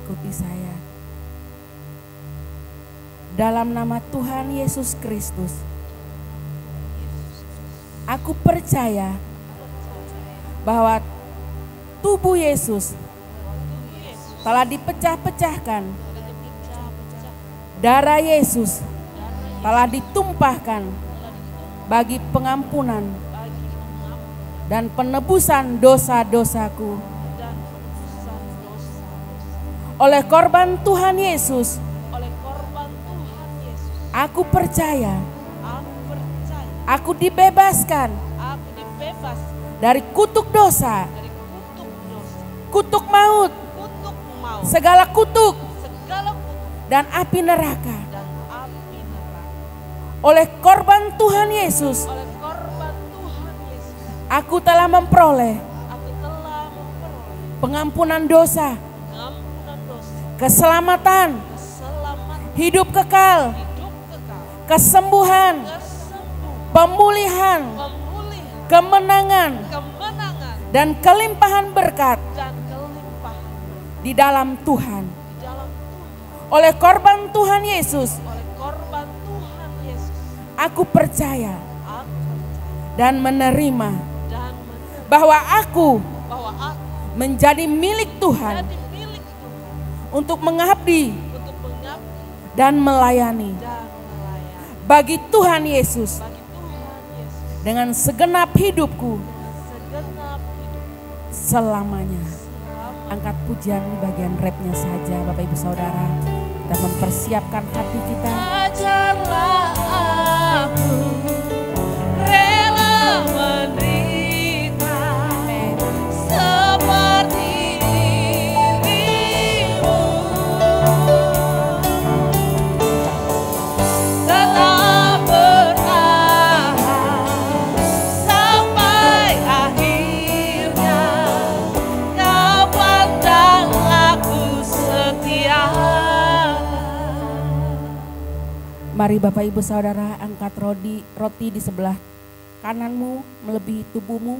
ikuti saya. Dalam nama Tuhan Yesus Kristus, aku percaya bahwa tubuh Yesus telah dipecah-pecahkan. Darah Yesus telah ditumpahkan bagi pengampunan dan penebusan dosa-dosaku. Oleh korban Tuhan Yesus, aku percaya aku dibebaskan dari kutuk dosa, kutuk maut, segala kutuk dan api neraka. Oleh korban Tuhan Yesus, aku telah memperoleh pengampunan dosa, keselamatan, hidup kekal, kesembuhan, pemulihan, kemenangan, dan kelimpahan berkat di dalam Tuhan. Oleh korban Tuhan Yesus, aku percaya dan menerima bahwa aku menjadi milik Tuhan untuk mengabdi dan melayani bagi Tuhan Yesus dengan segenap hidupku selamanya. Angkat pujian di bagian rapnya saja, Bapak Ibu Saudara. Kita mempersiapkan hati kita. Ajarlah aku rela menderita seperti dirimu, tetap bertahan sampai akhirnya. Kau pandang aku setia. Mari Bapak Ibu Saudara angkat roti di sebelah kananmu melebihi tubuhmu.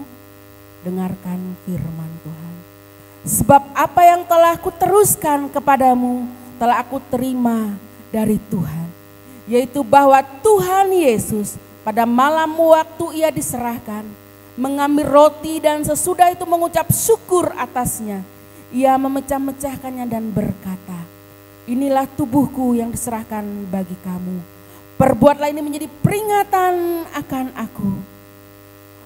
Dengarkan firman Tuhan. Sebab apa yang telah aku teruskan kepadamu telah aku terima dari Tuhan. Yaitu bahwa Tuhan Yesus pada malam waktu ia diserahkan mengambil roti dan sesudah itu mengucap syukur atasnya. Ia memecah-mecahkannya dan berkata, inilah tubuhku yang diserahkan bagi kamu. Perbuatlah ini menjadi peringatan akan aku.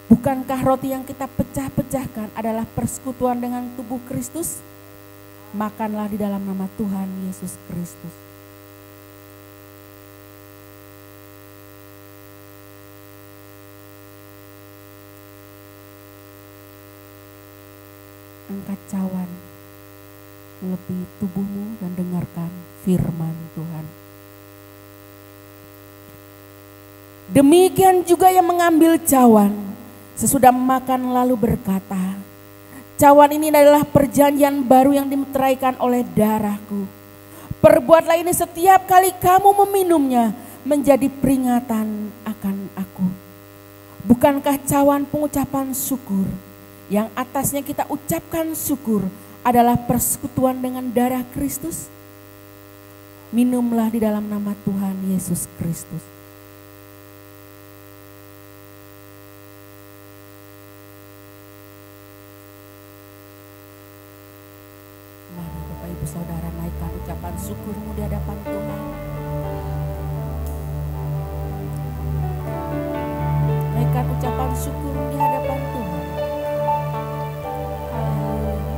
Bukankah roti yang kita pecah-pecahkan adalah persekutuan dengan tubuh Kristus? Makanlah di dalam nama Tuhan Yesus Kristus. Angkat cawan melebihi tubuhmu dan dengarkan firman Tuhan. Demikian juga yang mengambil cawan sesudah makan lalu berkata, cawan ini adalah perjanjian baru yang dimeteraikan oleh darahku. Perbuatlah ini setiap kali kamu meminumnya menjadi peringatan akan aku. Bukankah cawan pengucapan syukur yang atasnya kita ucapkan syukur adalah persekutuan dengan darah Kristus? Minumlah di dalam nama Tuhan Yesus Kristus. Mari Bapak Ibu Saudara naikkan ucapan syukurmu di hadapan Tuhan. Naikkan ucapan syukur di hadapan Tuhan. Haleluya.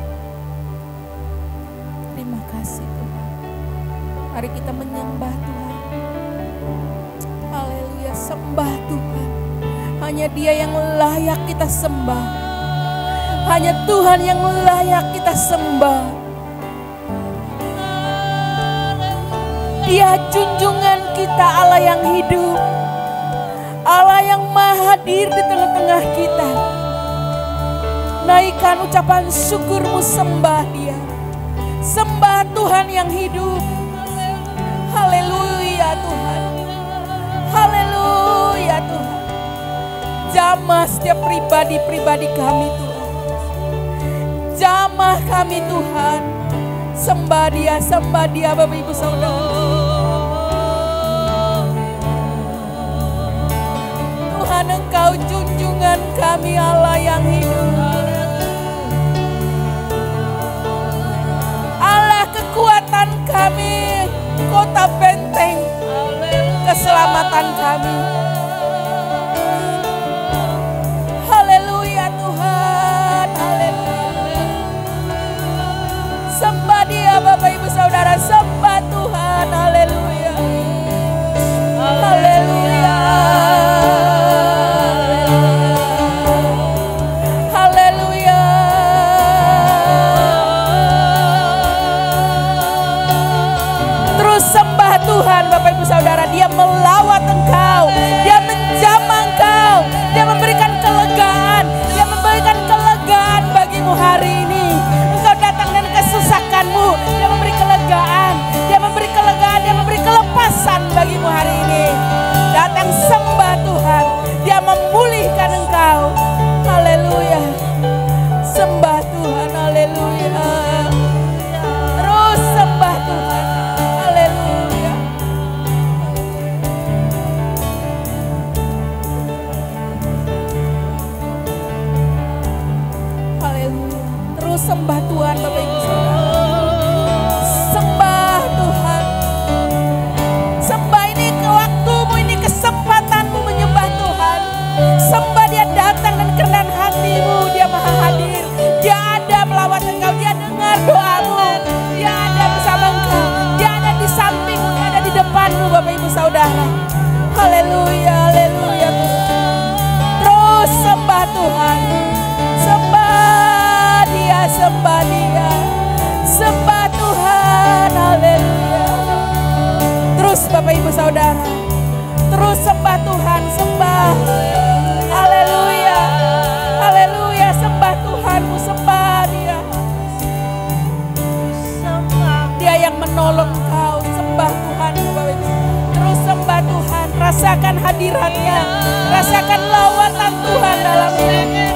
Terima kasih Tuhan. Mari kita menyembah Tuhan. Haleluya, sembah Tuhan. Hanya Dia yang layak kita sembah. Hanya Tuhan yang layak kita sembah. Dia junjungan kita, Allah yang hidup, Allah yang maha hadir di tengah-tengah kita. Naikkan ucapan syukurmu, sembah Dia. Sembah Tuhan yang hidup. Haleluya Tuhan. Haleluya Tuhan. Jamah setiap pribadi-pribadi kami Tuhan. Jamah kami Tuhan. Sembah dia Bapak Ibu Saudara. Tuhan, Engkau junjungan kami, Allah yang hidup. Allah kekuatan kami, kota benteng keselamatan kami. Haleluya Tuhan, haleluya. Sembah dia Bapak Ibu Saudara, sembah Tuhan, haleluya. Haleluya. Haleluya. Terus sembah Tuhan Bapak Ibu Saudara, dia melawat engkau, dia menjamah engkau, dia memberikan kelegaan, dia memberikan kelegaan bagimu hari ini. Engkau datang dan kesusahanmu, dia memberi kelegaan, dia memberi kelegaan, dia memberi kelepasan bagimu hari ini. Datang sembah Tuhan, dia memulihkan engkau. Haleluya. Sembah Tuhan, haleluya. Terus sembah Tuhan, haleluya. Haleluya. Terus sembah Tuhan Bapak Ibu Saudara. Sembah Tuhan. Sembah, ini ke waktumu, ini kesempatanmu menyembah Tuhan. Sembah, dia datang dan kerendahan hatimu, dia maha hadir. Dia ada melawat engkau, dia dengar doamu. Dia ada bersama engkau, dia ada di sampingmu, dia ada di depanmu Bapak Ibu Saudara. Haleluya, haleluya Tuhan. Terus sembah Tuhan. Sembah dia, sembah dia. Sembah Tuhan, haleluya. Terus Bapak Ibu Saudara, terus sembah Tuhan, sembah. Haleluya, haleluya, sembah Tuhanmu, sembah dia. Dia yang menolong kau, sembah Tuhan Bapak Ibu. Terus sembah Tuhan, rasakan hadiratnya, rasakan lawatan Tuhan dalam hidupmu.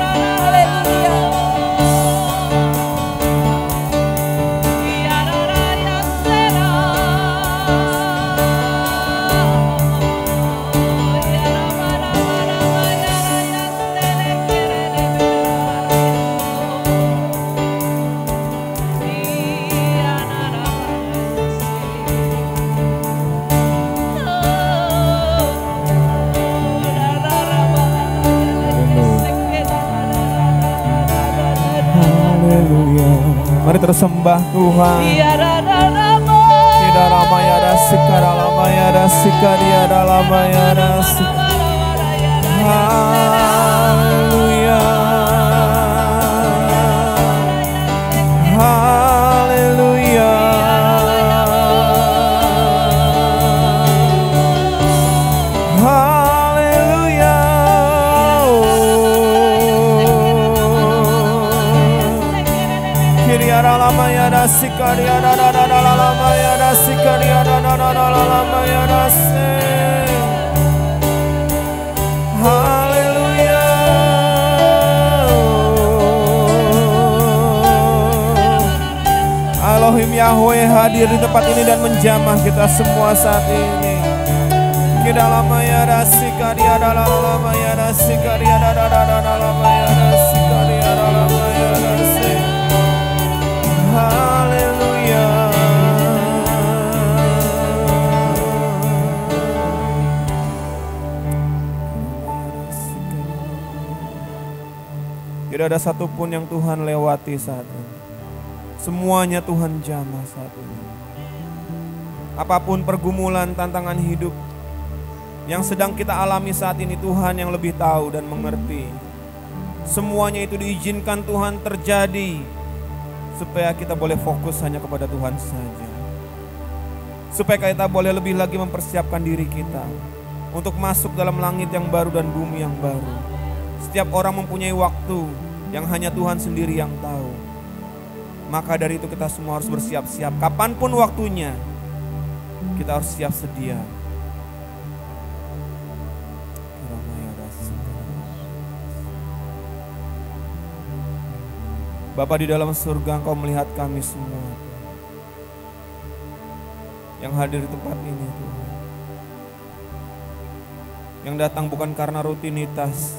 Haleluya. Mari tersembah Tuhan. Tidak lama ya dasika, lama ya dasika, dia lama ya dasika. Haleluya. Haleluya. Haleluya. Lama ya dasika, dia lama ya dasika, dia lama ya dasika. Haleluya. Elohim Yahweh hadir di tempat ini dan menjamah kita semua saat ini. Kita lama ya dasika, dia lama ya dasika, dia lama ya dasika, dia lama ya dasika. Haleluya. Tidak ada satupun yang Tuhan lewati saat ini. Semuanya Tuhan jamah saat ini. Apapun pergumulan, tantangan hidup yang sedang kita alami saat ini, Tuhan yang lebih tahu dan mengerti. Semuanya itu diizinkan Tuhan terjadi supaya kita boleh fokus hanya kepada Tuhan saja. Supaya kita boleh lebih lagi mempersiapkan diri kita untuk masuk dalam langit yang baru dan bumi yang baru. Setiap orang mempunyai waktu yang hanya Tuhan sendiri yang tahu. Maka dari itu kita semua harus bersiap-siap. Kapanpun waktunya, kita harus siap sedia. Bapa di dalam surga, Engkau melihat kami semua. yang hadir di tempat ini Tuhan. Yang datang bukan karena rutinitas,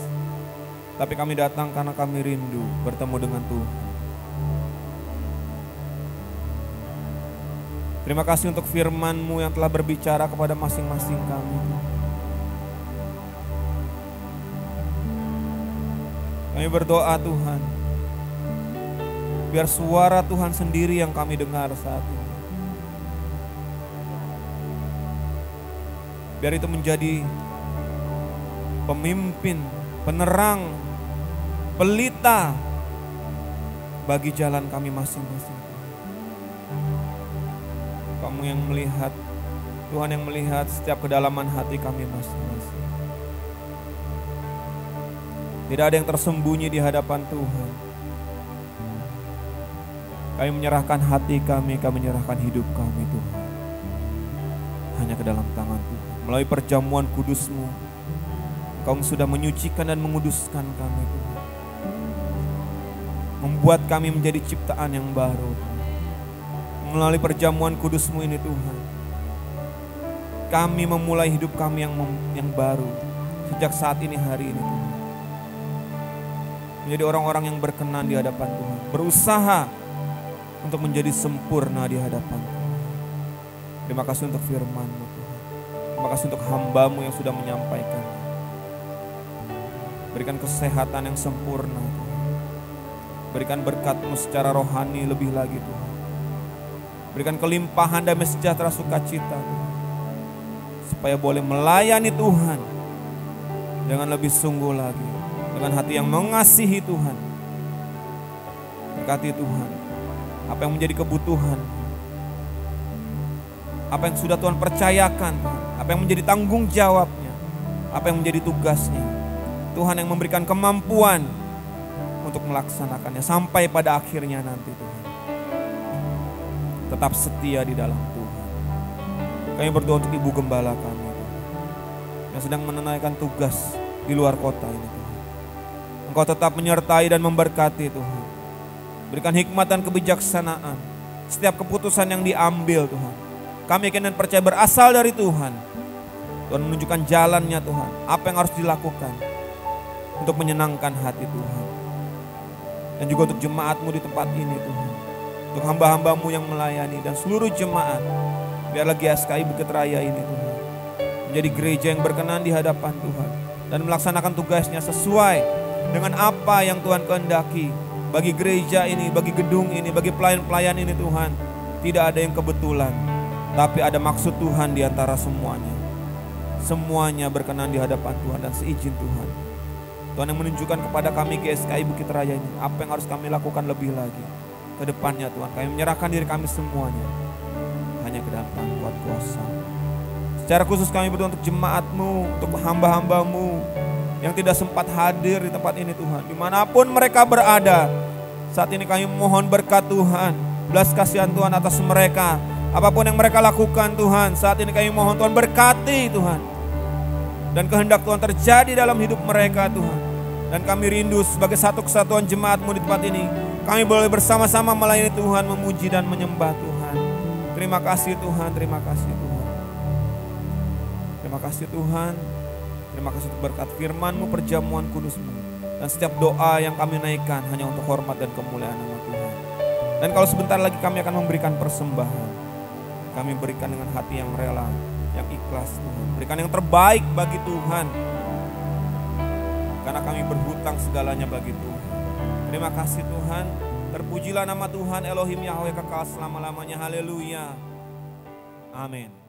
tapi kami datang karena kami rindu bertemu dengan Tuhan. Terima kasih untuk firman-Mu yang telah berbicara kepada masing-masing kami. Kami berdoa Tuhan, biar suara Tuhan sendiri yang kami dengar saat ini. Biar itu menjadi pemimpin, penerang, pelita bagi jalan kami masing-masing. Kamu yang melihat, Tuhan yang melihat setiap kedalaman hati kami masing-masing. Tidak ada yang tersembunyi di hadapan Tuhan. Kami menyerahkan hati kami menyerahkan hidup kami Tuhan. Hanya ke dalam tangan Tuhan. Melalui perjamuan kudus-Mu, Engkau sudah menyucikan dan menguduskan kami Tuhan. Membuat kami menjadi ciptaan yang baru Tuhan. Melalui perjamuan kudus-Mu ini Tuhan, kami memulai hidup kami yang baru sejak saat ini, hari ini Tuhan. Menjadi orang-orang yang berkenan di hadapan Tuhan, berusaha untuk menjadi sempurna di hadapan Tuhan. Terima kasih untuk firman-Mu Tuhan. Terima kasih untuk hamba-Mu yang sudah menyampaikan. Berikan kesehatan yang sempurna Tuhan. Berikan berkat-Mu secara rohani lebih lagi Tuhan. Berikan kelimpahan damai sejahtera sukacita Tuhan. Supaya boleh melayani Tuhan dengan lebih sungguh lagi, dengan hati yang mengasihi Tuhan. Berkati Tuhan apa yang menjadi kebutuhan, apa yang sudah Tuhan percayakan, apa yang menjadi tanggung jawabnya, apa yang menjadi tugasnya. Tuhan yang memberikan kemampuan untuk melaksanakannya sampai pada akhirnya nanti Tuhan. Tetap setia di dalam Tuhan. Kami berdoa untuk Ibu Gembala kami Tuhan, yang sedang menunaikan tugas di luar kota ini Tuhan. Engkau tetap menyertai dan memberkati Tuhan. Berikan hikmat dan kebijaksanaan. Setiap keputusan yang diambil Tuhan, kami yakin dan percaya berasal dari Tuhan. Tuhan menunjukkan jalannya Tuhan, apa yang harus dilakukan untuk menyenangkan hati Tuhan. Dan juga untuk jemaat-Mu di tempat ini Tuhan. Untuk hamba-hamba-Mu yang melayani dan seluruh jemaat. Biarlah GSKI Bukit Raya ini Tuhan menjadi gereja yang berkenan di hadapan Tuhan. Dan melaksanakan tugasnya sesuai dengan apa yang Tuhan kehendaki. Bagi gereja ini, bagi gedung ini, bagi pelayan-pelayan ini Tuhan. Tidak ada yang kebetulan, tapi ada maksud Tuhan di antara semuanya. Semuanya berkenan di hadapan Tuhan dan seizin Tuhan. Tuhan yang menunjukkan kepada kami GSKI Bukit Raya ini apa yang harus kami lakukan lebih lagi ke depannya Tuhan. Kami menyerahkan diri kami semuanya hanya ke dalam tangan kuat kuasa. Secara khusus kami berdoa untuk jemaat-Mu, untuk hamba-hamba-Mu yang tidak sempat hadir di tempat ini Tuhan. Dimanapun mereka berada, saat ini kami mohon berkat Tuhan, belas kasihan Tuhan atas mereka. Apapun yang mereka lakukan Tuhan, saat ini kami mohon Tuhan berkati Tuhan. Dan kehendak Tuhan terjadi dalam hidup mereka Tuhan. Dan kami rindu sebagai satu kesatuan jemaat-Mu di tempat ini. Kami boleh bersama-sama melayani Tuhan, memuji dan menyembah Tuhan. Terima kasih Tuhan, terima kasih Tuhan. Terima kasih Tuhan. Terima kasih untuk berkat firman-Mu, perjamuan kudus-Mu. Dan setiap doa yang kami naikkan hanya untuk hormat dan kemuliaan nama Tuhan. Dan kalau sebentar lagi kami akan memberikan persembahan, kami berikan dengan hati yang rela, yang ikhlas Tuhan. Berikan yang terbaik bagi Tuhan. Karena kami berhutang segalanya bagi Tuhan. Terima kasih Tuhan. Terpujilah nama Tuhan Elohim Yahweh kekal selama-lamanya. Haleluya. Amin.